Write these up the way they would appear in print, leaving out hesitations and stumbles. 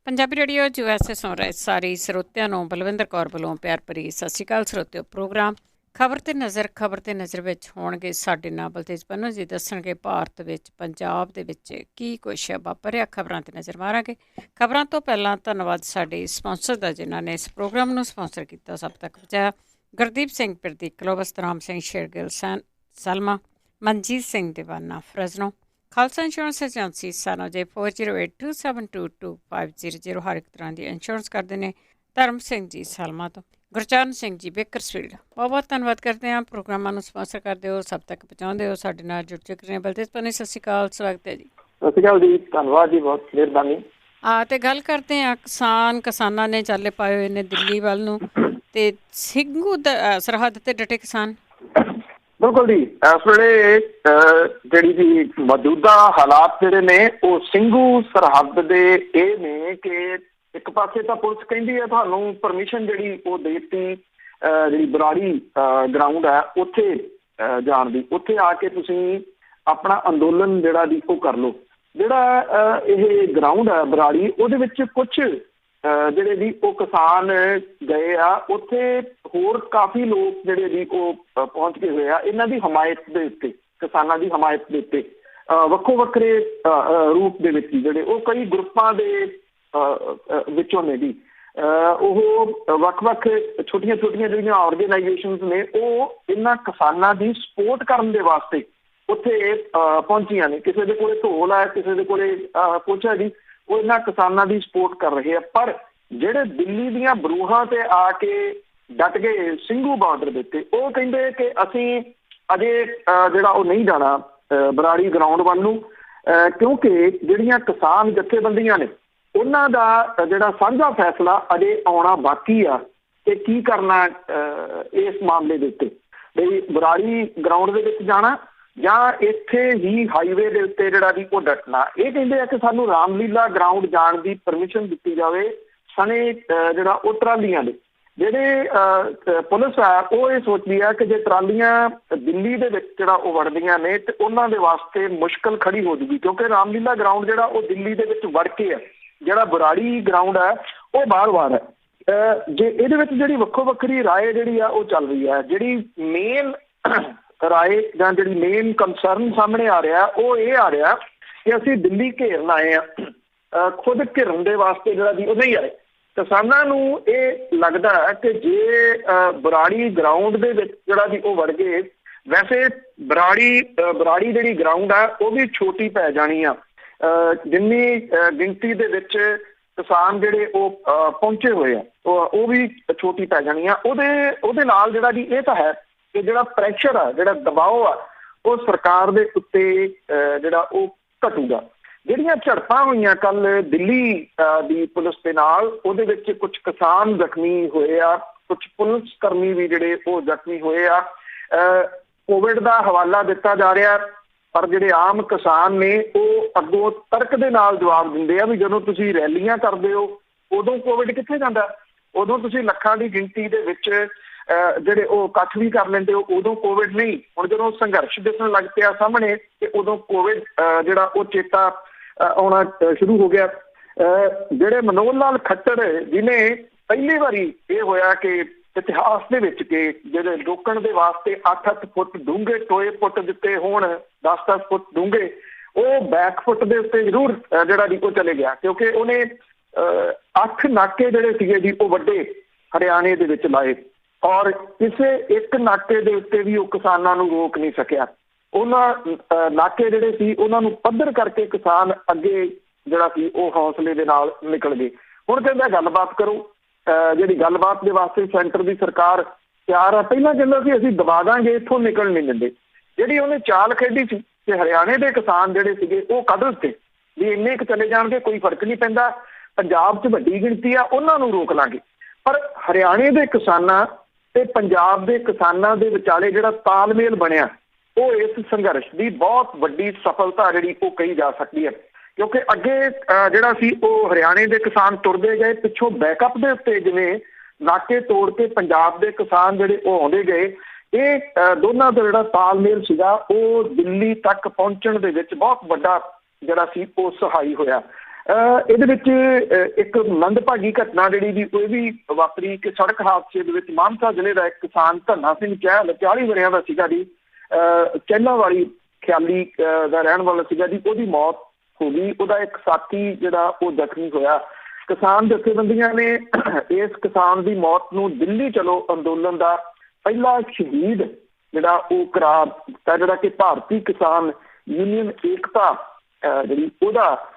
Punjabi radio USA ਸੁਣ ਰਹੇ ਸਾਰੇ ਸਰੋਤਿਆਂ ਨੂੰ ਬਲਵਿੰਦਰ ਕੌਰ ਵੱਲੋਂ ਪਿਆਰ ਭਰੀ ਸਤਿ ਸ਼੍ਰੀ ਅਕਾਲ। ਸਰੋਤਿਓ, ਪ੍ਰੋਗਰਾਮ ਖਬਰ ਤੇ ਨਜ਼ਰ ਵਿੱਚ ਹੋਣਗੇ ਸਾਡੇ ਨਾਲ ਬਲਤੇਜ ਪੰਨੂ ਜੀ। ਦੱਸਣਗੇ ਭਾਰਤ ਵਿੱਚ ਪੰਜਾਬ ਦੇ ਵਿੱਚ ਕੀ ਕੁਛ ਵਾਪਰਿਆ। ਖਬਰਾਂ ਤੇ ਨਜ਼ਰ ਮਾਰਾਂਗੇ। ਖਬਰਾਂ ਤੋਂ ਪਹਿਲਾਂ ਧੰਨਵਾਦ ਸਾਡੇ ਸਪਾਂਸਰ ਦਾ, ਜਿਨ੍ਹਾਂ ਨੇ ਇਸ ਪ੍ਰੋਗਰਾਮ ਨੂੰ ਸਪਾਂਸਰ ਕੀਤਾ। ਸਭ ਤੱਕ ਪਹੁੰਚਾਇਆ ਗੁਰਦੀਪ ਸਿੰਘ ਪਿਰਦੀ, ਕਲੋਵਸ ਰਾਮ ਸਿੰਘ ਸ਼ੇਰਗਿਲ, ਸਲਮਾ, ਮਨਜੀਤ ਸਿੰਘ ਦੀਵਾਨਾ, ਫਰਜ਼ਨੋ, ਖਾਲਸਾ ਇੰਸ਼ੋਰੈਂਸ ਏਜੰਸੀ ਸਾਨੂੰ ਜੇ 4082722500 ਹਰ ਇੱਕ ਤਰ੍ਹਾਂ ਦੀ ਇੰਸ਼ੋਰੈਂਸ ਕਰਦੇ ਨੇ। ਧਰਮ ਸਿੰਘ ਜੀ ਸਲਮਾ ਤੋਂ, ਗੁਰਚਰਨ ਸਿੰਘ ਜੀ ਬੇਕਰਸਫੀਲਡ, ਬਹੁਤ ਬਹੁਤ ਧੰਨਵਾਦ ਕਰਦੇ ਹਾਂ। ਪ੍ਰੋਗਰਾਮਾਂ ਨੂੰ ਸਪਾਂਸਰ ਕਰਦੇ ਹੋ, ਸਭ ਤੱਕ ਪਹੁੰਚਾਉਂਦੇ ਹੋ, ਸਾਡੇ ਨਾਲ ਜੁੜ ਚੁੱਕੇ ਨੇ। ਬਲਤੇਜ ਪੰਨੂ, ਸਤਿ ਸ਼੍ਰੀ ਅਕਾਲ, ਸਵਾਗਤ ਹੈ ਜੀ। ਸਤਿ ਸ਼੍ਰੀ ਅਕਾਲ ਜੀ, ਧੰਨਵਾਦ ਜੀ, ਬਹੁਤ ਮਿਹਰਬਾਨੀ। ਤੇ ਗੱਲ ਕਰਦੇ ਹਾਂ ਕਿਸਾਨਾਂ ਨੇ ਚਾਲੇ ਪਾਏ ਹੋਏ ਨੇ ਦਿੱਲੀ ਵੱਲ ਨੂੰ, ਤੇ ਸਿੰਘੂ ਸਰਹੱਦ ਤੇ ਡਟੇ ਕਿਸਾਨ। ਬਿਲਕੁਲ ਜੀ, ਇਸ ਵੇਲੇ ਜਿਹੜੀ ਜੀ ਮੌਜੂਦਾ ਹਾਲਾਤ ਜਿਹੜੇ ਨੇ ਉਹ ਸਿੰਘੂ ਸਰਹੱਦ ਦੇ ਇਹ ਨੇ ਕਿ ਇੱਕ ਪਾਸੇ ਤਾਂ ਪੁਲਿਸ ਕਹਿੰਦੀ ਹੈ ਤੁਹਾਨੂੰ ਪਰਮਿਸ਼ਨ ਜਿਹੜੀ ਉਹ ਦੇ ਦਿੱਤੀ, ਜਿਹੜੀ ਬਰਾੜੀ ਗਰਾਊਂਡ ਹੈ ਉੱਥੇ ਜਾਣ ਦੀ, ਉੱਥੇ ਆ ਕੇ ਤੁਸੀਂ ਆਪਣਾ ਅੰਦੋਲਨ ਜਿਹੜਾ ਦੀ ਉਹ ਕਰ ਲਓ। ਜਿਹੜਾ ਇਹ ਗਰਾਊਂਡ ਹੈ ਬਰਾੜੀ, ਉਹਦੇ ਵਿੱਚ ਕੁਛ ਜਿਹੜੇ ਵੀ ਉਹ ਕਿਸਾਨ ਗਏ ਆ, ਉੱਥੇ ਹੋਰ ਕਾਫੀ ਲੋਕ ਜਿਹੜੇ ਵੀ ਉਹ ਪਹੁੰਚ ਕੇ ਹੋਏ ਆ ਇਹਨਾਂ ਦੀ ਹਮਾਇਤ ਦੇ ਉੱਤੇ, ਕਿਸਾਨਾਂ ਦੀ ਹਮਾਇਤ ਦੇ ਉੱਤੇ ਵੱਖੋ ਵੱਖਰੇ ਰੂਪ ਦੇ ਵਿੱਚ ਜਿਹੜੇ ਉਹ ਕਈ ਗਰੁੱਪਾਂ ਦੇ ਵਿੱਚੋਂ ਨੇ ਜੀ। ਉਹ ਵੱਖ-ਵੱਖ ਛੋਟੀਆਂ ਜਿਹੜੀਆਂ ਆਰਗੇਨਾਈਜੇਸ਼ਨਸ ਨੇ ਉਹ ਇਹਨਾਂ ਕਿਸਾਨਾਂ ਦੀ ਸਪੋਰਟ ਕਰਨ ਦੇ ਵਾਸਤੇ ਉੱਥੇ ਪਹੁੰਚੀਆਂ ਨੇ। ਕਿਸੇ ਦੇ ਕੋਲੇ ਢੋਲ ਹੈ, ਕਿਸੇ ਦੇ ਕੋਲੇ ਕੁਛ ਹੈ ਜੀ, ਉਹ ਇਹਨਾਂ ਕਿਸਾਨਾਂ ਦੀ ਸਪੋਰਟ ਕਰ ਰਹੇ ਆ। ਪਰ ਜਿਹੜੇ ਦਿੱਲੀ ਦੀਆਂ ਬਰੂਹਾਂ ਤੇ ਆ ਕੇ ਡਟ ਗਏ ਸਿੰਘੂ ਬਾਰਡਰ ਦੇ ਉੱਤੇ, ਉਹ ਕਹਿੰਦੇ ਕਿ ਅਸੀਂ ਅਜੇ ਜਿਹੜਾ ਉਹ ਨਹੀਂ ਜਾਣਾ ਬਰਾੜੀ ਗਰਾਊਂਡ ਵੱਲ ਨੂੰ, ਕਿਉਂਕਿ ਜਿਹੜੀਆਂ ਕਿਸਾਨ ਜਥੇਬੰਦੀਆਂ ਨੇ ਉਹਨਾਂ ਦਾ ਜਿਹੜਾ ਸਾਂਝਾ ਫੈਸਲਾ ਅਜੇ ਆਉਣਾ ਬਾਕੀ ਆ ਕਿ ਕੀ ਕਰਨਾ ਇਸ ਮਾਮਲੇ ਦੇ ਉੱਤੇ, ਬਈ ਬਰਾੜੀ ਗਰਾਊਂਡ ਦੇ ਵਿੱਚ ਜਾਣਾ ਜਾਂ ਇੱਥੇ ਹੀ ਹਾਈਵੇ ਦੇ ਉੱਤੇ ਜਿਹੜਾ ਵੀ ਉਹ ਡਟਣਾ। ਇਹ ਕਹਿੰਦੇ ਆ ਕਿ ਸਾਨੂੰ ਰਾਮਲੀਲਾ ਗਰਾਊਂਡ ਜਾਣ ਦੀ ਪਰਮਿਸ਼ਨ ਦਿੱਤੀ ਜਾਵੇ। ਸਣੇ ਜਿਹੜਾ ਉਹ ਟਰਾਲੀਆਂ ਦੇ ਜਿਹੜੇ ਪੁਲਿਸ ਆ ਉਹ ਇਹ ਸੋਚਦੀ ਆ ਕਿ ਜੇ ਟਰਾਲੀਆਂ ਦਿੱਲੀ ਦੇ ਵਿੱਚ ਜਿਹੜਾ ਉਹ ਵੜਦੀਆਂ ਨੇ ਤੇ ਉਹਨਾਂ ਦੇ ਵਾਸਤੇ ਮੁਸ਼ਕਲ ਖੜੀ ਹੋ ਜੂਗੀ, ਕਿਉਂਕਿ ਰਾਮਲੀਲਾ ਗਰਾਊਂਡ ਜਿਹੜਾ ਉਹ ਦਿੱਲੀ ਦੇ ਵਿੱਚ ਵੜ ਕੇ ਆ, ਜਿਹੜਾ ਬਰਾੜੀ ਗਰਾਊਂਡ ਹੈ ਉਹ ਬਾਹਰ ਹੈ। ਜੇ ਇਹਦੇ ਵਿੱਚ ਜਿਹੜੀ ਵੱਖੋ ਵੱਖਰੀ ਰਾਏ ਜਿਹੜੀ ਆ ਉਹ ਚੱਲ ਰਹੀ ਹੈ, ਜਿਹੜੀ ਮੇਨ ਰਾਏ ਜਾਂ ਜਿਹੜੀ ਮੇਨ ਕੰਸਰਨ ਸਾਹਮਣੇ ਆ ਰਿਹਾ ਉਹ ਇਹ ਆ ਰਿਹਾ ਕਿ ਅਸੀਂ ਦਿੱਲੀ ਘੇਰਨ ਆਏ ਆ, ਖੁਦ ਘਿਰਨ ਦੇ ਵਾਸਤੇ ਜਿਹੜਾ ਵੀ ਉਹ ਨਹੀਂ ਆਏ। ਕਿਸਾਨਾਂ ਨੂੰ ਇਹ ਲੱਗਦਾ ਹੈ ਕਿ ਜੇ ਬਰਾੜੀ ਗਰਾਊਂਡ ਦੇ ਵਿੱਚ ਜਿਹੜਾ ਵੀ ਉਹ ਵੜ ਗਏ, ਵੈਸੇ ਬਰਾੜੀ ਜਿਹੜੀ ਗਰਾਊਂਡ ਆ ਉਹ ਵੀ ਛੋਟੀ ਪੈ ਜਾਣੀ ਆ, ਜਿੰਨੀ ਗਿਣਤੀ ਦੇ ਵਿੱਚ ਕਿਸਾਨ ਜਿਹੜੇ ਉਹ ਪਹੁੰਚੇ ਹੋਏ ਆ ਉਹ ਵੀ ਛੋਟੀ ਪੈ ਜਾਣੀ ਆ। ਉਹਦੇ ਨਾਲ ਜਿਹੜਾ ਜੀ ਇਹ ਤਾਂ ਹੈ ਕਿ ਜਿਹੜਾ ਪ੍ਰੈਸ਼ਰ ਆ, ਜਿਹੜਾ ਦਬਾਓ ਆ, ਉਹ ਸਰਕਾਰ ਦੇ ਉੱਤੇ ਜਿਹੜਾ ਉਹ ਘਟੂਗਾ। ਜਿਹੜੀਆਂ ਝੜਪਾਂ ਹੋਈਆਂ ਕੱਲ ਦਿੱਲੀ ਦੀ ਪੁਲਿਸ ਦੇ ਨਾਲ, ਉਹਦੇ ਵਿੱਚ ਕੁਝ ਕਿਸਾਨ ਜ਼ਖਮੀ ਹੋਏ ਆ, ਕੁਝ ਪੁਲਿਸ ਕਰਮੀ ਵੀ ਜਿਹੜੇ ਉਹ ਜ਼ਖਮੀ ਹੋਏ ਆ। ਕੋਵਿਡ ਦਾ ਹਵਾਲਾ ਦਿੱਤਾ ਜਾ ਰਿਹਾ, ਪਰ ਜਿਹੜੇ ਆਮ ਕਿਸਾਨ ਨੇ ਉਹ ਅੱਗੋਂ ਤਰਕ ਦੇ ਨਾਲ ਜਵਾਬ ਦਿੰਦੇ ਆ ਵੀ ਜਦੋਂ ਤੁਸੀਂ ਰੈਲੀਆਂ ਕਰਦੇ ਹੋ ਉਦੋਂ ਕੋਵਿਡ ਕਿੱਥੇ ਜਾਂਦਾ, ਉਦੋਂ ਤੁਸੀਂ ਲੱਖਾਂ ਦੀ ਗਿਣਤੀ ਦੇ ਵਿੱਚ ਜਿਹੜੇ ਉਹ ਇਕੱਠ ਵੀ ਕਰ ਲੈਂਦੇ ਹੋ, ਉਦੋਂ ਕੋਵਿਡ ਨਹੀਂ। ਹੁਣ ਜਦੋਂ ਸੰਘਰਸ਼ ਦਿਸਣ ਲੱਗ ਪਿਆ ਸਾਹਮਣੇ ਤੇ ਉਦੋਂ ਕੋਵਿਡ ਜਿਹੜਾ ਉਹ ਚੇਤਾ ਆਉਣਾ ਸ਼ੁਰੂ ਹੋ ਗਿਆ। ਜਿਹੜੇ ਮਨੋਹਰ ਲਾਲ ਖੱਟੜ ਜਿਹਨੇ ਪਹਿਲੀ ਵਾਰੀ ਇਹ ਹੋਇਆ ਕਿ ਇਤਿਹਾਸ ਦੇ ਵਿੱਚ ਕਿ ਜਿਹੜੇ ਰੋਕਣ ਦੇ ਵਾਸਤੇ 8-8 ਫੁੱਟ ਡੂੰਘੇ ਟੋਏ ਪੁੱਟ ਦਿੱਤੇ ਹੋਣ, 10-10 ਫੁੱਟ ਡੂੰਘੇ, ਉਹ ਬੈਕ ਫੁੱਟ ਦੇ ਉੱਤੇ ਜ਼ਰੂਰ ਜਿਹੜਾ ਜੀ ਉਹ ਚਲੇ ਗਿਆ, ਕਿਉਂਕਿ ਉਹਨੇ 8 ਨਾਕੇ ਜਿਹੜੇ ਸੀਗੇ ਜੀ ਉਹ ਵੱਡੇ ਹਰਿਆਣੇ ਦੇ ਵਿੱਚ ਲਾਏ, ਔਰ ਕਿਸੇ ਇੱਕ ਨਾਕੇ ਦੇ ਉੱਤੇ ਵੀ ਉਹ ਕਿਸਾਨਾਂ ਨੂੰ ਰੋਕ ਨਹੀਂ ਸਕਿਆ। ਉਹਨਾਂ ਨਾਕੇ ਜਿਹੜੇ ਸੀ ਉਹਨਾਂ ਨੂੰ ਪੱਧਰ ਕਰਕੇ ਕਿਸਾਨ ਅੱਗੇ ਜਿਹੜਾ ਸੀ ਉਹ ਹੌਸਲੇ ਦੇ ਨਾਲ ਨਿਕਲ ਗਏ। ਹੁਣ ਕਹਿੰਦਾ ਗੱਲਬਾਤ ਕਰੋ, ਜਿਹੜੀ ਗੱਲਬਾਤ ਦੇ ਵਾਸਤੇ ਸੈਂਟਰ ਦੀ ਸਰਕਾਰ ਤਿਆਰ ਆ। ਪਹਿਲਾਂ ਕਹਿੰਦਾ ਸੀ ਅਸੀਂ ਦਬਾ ਦਾਂਗੇ, ਇੱਥੋਂ ਨਿਕਲ ਨਹੀਂ ਦਿੰਦੇ। ਜਿਹੜੀ ਉਹਨੇ ਚਾਲ ਖੇਡੀ ਸੀ ਕਿ ਹਰਿਆਣੇ ਦੇ ਕਿਸਾਨ ਜਿਹੜੇ ਸੀਗੇ ਉਹ ਕੱਢ ਦਿੱਤੇ ਵੀ ਇੰਨੇ ਕੁ ਚਲੇ ਜਾਣਗੇ, ਕੋਈ ਫਰਕ ਨਹੀਂ ਪੈਂਦਾ, ਪੰਜਾਬ 'ਚ ਵੱਡੀ ਗਿਣਤੀ ਆ, ਉਹਨਾਂ ਨੂੰ ਰੋਕ ਲਾਂਗੇ। ਪਰ ਹਰਿਆਣੇ ਦੇ ਕਿਸਾਨਾਂ ਤੇ ਪੰਜਾਬ ਦੇ ਕਿਸਾਨਾਂ ਦੇ ਵਿਚਾਲੇ ਜਿਹੜਾ ਤਾਲਮੇਲ ਬਣਿਆ ਉਹ ਇਸ ਸੰਘਰਸ਼ ਦੀ ਬਹੁਤ ਵੱਡੀ ਸਫਲਤਾ ਜਿਹੜੀ ਉਹ ਕਹੀ ਜਾ ਸਕਦੀ ਹੈ, ਕਿਉਂਕਿ ਅੱਗੇ ਜਿਹੜਾ ਸੀ ਉਹ ਹਰਿਆਣੇ ਦੇ ਕਿਸਾਨ ਤੁਰਦੇ ਗਏ, ਪਿੱਛੋਂ ਬੈਕਅਪ ਦੇ ਉੱਤੇ ਜਿਵੇਂ ਨਾਕੇ ਤੋੜ ਕੇ ਪੰਜਾਬ ਦੇ ਕਿਸਾਨ ਜਿਹੜੇ ਉਹ ਆਉਂਦੇ ਗਏ। ਇਹ ਦੋਨਾਂ ਦਾ ਜਿਹੜਾ ਤਾਲਮੇਲ ਸੀਗਾ ਉਹ ਦਿੱਲੀ ਤੱਕ ਪਹੁੰਚਣ ਦੇ ਵਿੱਚ ਬਹੁਤ ਵੱਡਾ ਜਿਹੜਾ ਸੀ ਉਹ ਸਹਾਈ ਹੋਇਆ। ਇਹਦੇ ਵਿੱਚ ਇੱਕ ਮੰਦਭਾਗੀ ਘਟਨਾ ਜਿਹੜੀ ਵੀ ਉਹ ਵੀ ਵਾਪਰੀ ਕਿ ਸੜਕ ਹਾਦਸੇ ਦੇ ਵਿੱਚ ਮਾਨਸਾ ਜ਼ਿਲ੍ਹੇ ਦਾ ਇੱਕ ਕਿਸਾਨ ਧੰਨਾ ਸਿੰਘ ਚਹਿਲ 40 ਵਰ੍ਹਿਆਂ ਦਾ ਸੀਗਾ ਜੀ, ਚਹਿਲਾਂ ਵਾਲੀ ਖਿਆਲੀ ਦਾ ਰਹਿਣ ਵਾਲਾ ਸੀਗਾ ਜੀ। ਉਹਦੀ ਮੌਤ ਹੋ ਗਈ। ਉਹਦਾ ਇੱਕ ਸਾਥੀ ਜਿਹੜਾ ਉਹ ਜ਼ਖਮੀ ਹੋਇਆ। ਕਿਸਾਨ ਜਥੇਬੰਦੀਆਂ ਨੇ ਇਸ ਕਿਸਾਨ ਦੀ ਮੌਤ ਨੂੰ ਦਿੱਲੀ ਚਲੋ ਅੰਦੋਲਨ ਦਾ ਪਹਿਲਾ ਸ਼ਹੀਦ ਜਿਹੜਾ ਉਹ ਕਰਾਰ ਦਿੱਤਾ, ਜਿਹੜਾ ਕਿ ਭਾਰਤੀ ਕਿਸਾਨ ਯੂਨੀਅਨ ਏਕਤਾ ਜਿਹੜੀ ਉਹਦਾ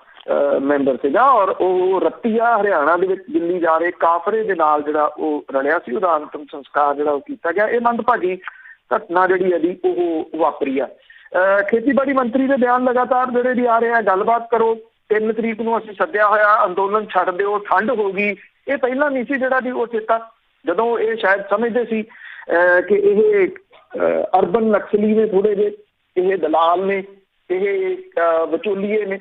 ਮੈਂਬਰ ਸੀਗਾ, ਔਰ ਉਹ ਰਤੀਆ ਹਰਿਆਣਾ ਦੇ ਵਿੱਚ ਦਿੱਲੀ ਜਾ ਰਹੇ ਕਾਫਰੇ ਦੇ ਨਾਲ ਜਿਹੜਾ ਉਹ ਰਲਿਆ ਸੀ। ਉਹਦਾ ਅੰਤਿਮ ਸੰਸਕਾਰ ਜਿਹੜਾ ਉਹ ਕੀਤਾ ਗਿਆ। ਇਹ ਮੰਦਭਾਗੀ ਘਟਨਾ ਜਿਹੜੀ ਹੈ ਜੀ ਉਹ ਵਾਪਰੀ ਆ। ਖੇਤੀਬਾੜੀ ਮੰਤਰੀ ਦੇ ਬਿਆਨ ਲਗਾਤਾਰ ਜਿਹੜੇ ਵੀ ਆ ਰਹੇ ਆ, ਗੱਲਬਾਤ ਕਰੋ, 3 ਤਰੀਕ ਨੂੰ ਅਸੀਂ ਸੱਦਿਆ ਹੋਇਆ, ਅੰਦੋਲਨ ਛੱਡ ਦਿਓ, ਠੰਡ ਹੋ ਗਈ। ਇਹ ਪਹਿਲਾਂ ਨਹੀਂ ਸੀ ਜਿਹੜਾ ਵੀ ਉਹ ਚੇਤਾ, ਜਦੋਂ ਇਹ ਸ਼ਾਇਦ ਸਮਝਦੇ ਸੀ ਕਿ ਇਹ ਅਰਬਨ ਨਕਸਲੀ ਨੇ, ਥੋੜੇ ਜਿਹੇ ਇਹ ਦਲਾਲ ਨੇ, ਇਹ ਵਿਚੋਲੀਏ ਨੇ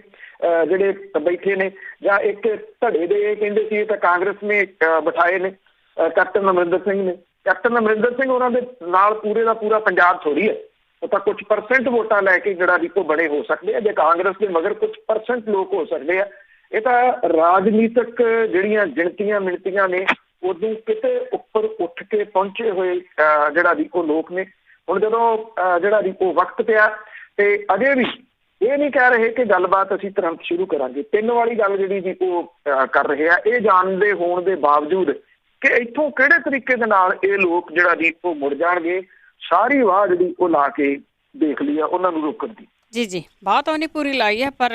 ਜਿਹੜੇ ਬੈਠੇ ਨੇ, ਜਾਂ ਇੱਕ ਧੜੇ ਦੇ ਇਹ ਕਹਿੰਦੇ ਸੀ ਤਾਂ ਕਾਂਗਰਸ ਨੇ ਬਿਠਾਏ ਨੇ ਕੈਪਟਨ ਅਮਰਿੰਦਰ ਸਿੰਘ ਨੇ। ਕੈਪਟਨ ਅਮਰਿੰਦਰ ਸਿੰਘ ਉਹਨਾਂ ਦੇ ਨਾਲ ਪੂਰੇ ਦਾ ਪੂਰਾ ਪੰਜਾਬ ਥੋੜ੍ਹੀ ਹੈ, ਉਹ ਤਾਂ ਕੁਝ % ਵੋਟਾਂ ਲੈ ਕੇ ਜਿਹੜਾ ਵੀ ਉਹ ਬਣੇ ਹੋ ਸਕਦੇ ਆ, ਜੇ ਕਾਂਗਰਸ ਦੇ ਮਗਰ ਕੁਝ % ਲੋਕ ਹੋ ਸਕਦੇ ਆ। ਇਹ ਤਾਂ ਰਾਜਨੀਤਿਕ ਜਿਹੜੀਆਂ ਗਿਣਤੀਆਂ ਮਿਣਤੀਆਂ ਨੇ ਉਦੋਂ ਕਿਤੇ ਉੱਪਰ ਉੱਠ ਕੇ ਪਹੁੰਚੇ ਹੋਏ ਜਿਹੜਾ ਵੀ ਉਹ ਲੋਕ ਨੇ। ਹੁਣ ਜਦੋਂ ਜਿਹੜਾ ਵੀ ਉਹ ਵਕਤ ਪਿਆ ਤੇ ਅਜੇ ਵੀ ਇਹ ਨਹੀਂ ਕਹਿ ਰਹੇ ਕਿ ਗੱਲਬਾਤ ਅਸੀਂ ਤੁਰੰਤ ਸ਼ੁਰੂ ਕਰਾਂਗੇ। 3 ਵਾਲੀ ਗੱਲ ਜਿਹੜੀ ਵੀ ਉਹ ਕਰ ਰਹੇ ਆ, ਇਹ ਜਾਣਦੇ ਹੋਣ ਦੇ ਬਾਵਜੂਦ ਕਿ ਇੱਥੋਂ ਕਿਹੜੇ ਤਰੀਕੇ ਦੇ ਨਾਲ ਇਹ ਲੋਕ ਜਿਹੜਾ ਵੀ ਉਹ ਮੁੜ ਜਾਣਗੇ। ਸਾਰੀ ਵਾਹ ਜਿਹੜੀ ਉਹ ਲਾ ਕੇ ਦੇਖ ਲਈ ਆ ਉਹਨਾਂ ਨੂੰ ਰੋਕਣ ਦੀ। ਜੀ ਬਾਤ ਉਹਨੇ ਪੂਰੀ ਲਾਈ ਹੈ, ਪਰ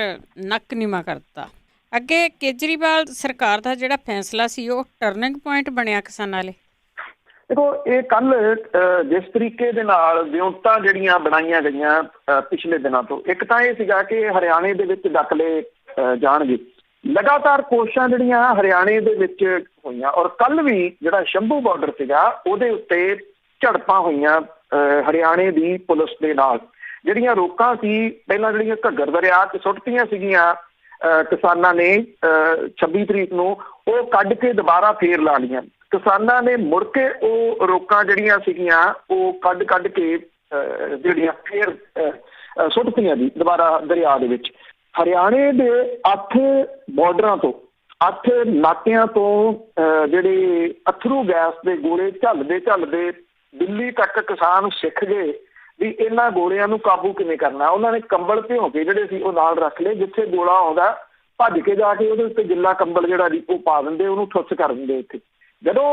ਨੱਕ ਨੀਵਾਂ ਕਰਤਾ। ਅੱਗੇ ਕੇਜਰੀਵਾਲ ਸਰਕਾਰ ਦਾ ਜਿਹੜਾ ਫੈਸਲਾ ਸੀ ਉਹ ਟਰਨਿੰਗ ਪੁਆਇੰਟ ਬਣਿਆ ਕਿਸਾਨਾਂ ਲਈ। ਦੇਖੋ, ਇਹ ਕੱਲ ਜਿਸ ਤਰੀਕੇ ਦੇ ਨਾਲ ਵਿਉਂਤਾਂ ਜਿਹੜੀਆਂ ਬਣਾਈਆਂ ਗਈਆਂ ਪਿਛਲੇ ਦਿਨਾਂ ਤੋਂ, ਇੱਕ ਤਾਂ ਇਹ ਸੀਗਾ ਕਿ ਹਰਿਆਣੇ ਦੇ ਵਿੱਚ ਦਾਖਲੇ ਜਾਣਗੇ। ਲਗਾਤਾਰ ਕੋਸ਼ਿਸ਼ਾਂ ਜਿਹੜੀਆਂ ਹਰਿਆਣੇ ਦੇ ਵਿੱਚ ਹੋਈਆਂ, ਔਰ ਕੱਲ ਵੀ ਜਿਹੜਾ ਸ਼ੰਭੂ ਬਾਰਡਰ ਸੀਗਾ ਉਹਦੇ ਉੱਤੇ ਝੜਪਾਂ ਹੋਈਆਂ ਹਰਿਆਣੇ ਦੀ ਪੁਲਿਸ ਦੇ ਨਾਲ। ਜਿਹੜੀਆਂ ਰੋਕਾਂ ਸੀ ਪਹਿਲਾਂ ਜਿਹੜੀਆਂ ਘੱਗਰ ਦਰਿਆ 'ਚ ਸੁੱਟਤੀਆਂ ਸੀਗੀਆਂ ਕਿਸਾਨਾਂ ਨੇ 26 ਤਰੀਕ ਨੂੰ, ਉਹ ਕੱਢ ਕੇ ਦੁਬਾਰਾ ਫੇਰ ਲਾ ਲਈਆਂ। ਕਿਸਾਨਾਂ ਨੇ ਮੁੜ ਕੇ ਉਹ ਰੋਕਾਂ ਜਿਹੜੀਆਂ ਸੀਗੀਆਂ ਉਹ ਕੱਢ ਕੇ ਜਿਹੜੀਆਂ ਫੇਰ ਸੁੱਟਤੀਆਂ ਜੀ ਦੁਬਾਰਾ ਦਰਿਆ ਦੇ ਵਿੱਚ। ਹਰਿਆਣੇ ਦੇ 8 ਬਾਰਡਰਾਂ ਤੋਂ, 8 ਨਾਕਿਆਂ ਤੋਂ ਜਿਹੜੇ ਅਥਰੂ ਗੈਸ ਦੇ ਗੋਲੇ ਝੱਲਦੇ ਦਿੱਲੀ ਤੱਕ ਕਿਸਾਨ ਸਿੱਖ ਗਏ ਵੀ ਇਹਨਾਂ ਗੋਲਿਆਂ ਨੂੰ ਕਾਬੂ ਕਿਵੇਂ ਕਰਨਾ। ਉਹਨਾਂ ਨੇ ਕੰਬਲ ਭਿਉਂ ਕੇ ਜਿਹੜੇ ਸੀ ਉਹ ਨਾਲ ਰੱਖ ਲਏ, ਜਿੱਥੇ ਗੋਲਾ ਆਉਂਦਾ ਭੱਜ ਕੇ ਜਾ ਕੇ ਉਹਦੇ ਉੱਤੇ ਗਿੱਲਾ ਕੰਬਲ ਜਿਹੜਾ ਵੀ ਉਹ ਪਾ ਦਿੰਦੇ, ਉਹਨੂੰ ਠੁੱਸ ਕਰ ਦਿੰਦੇ ਉੱਥੇ। ਜਦੋਂ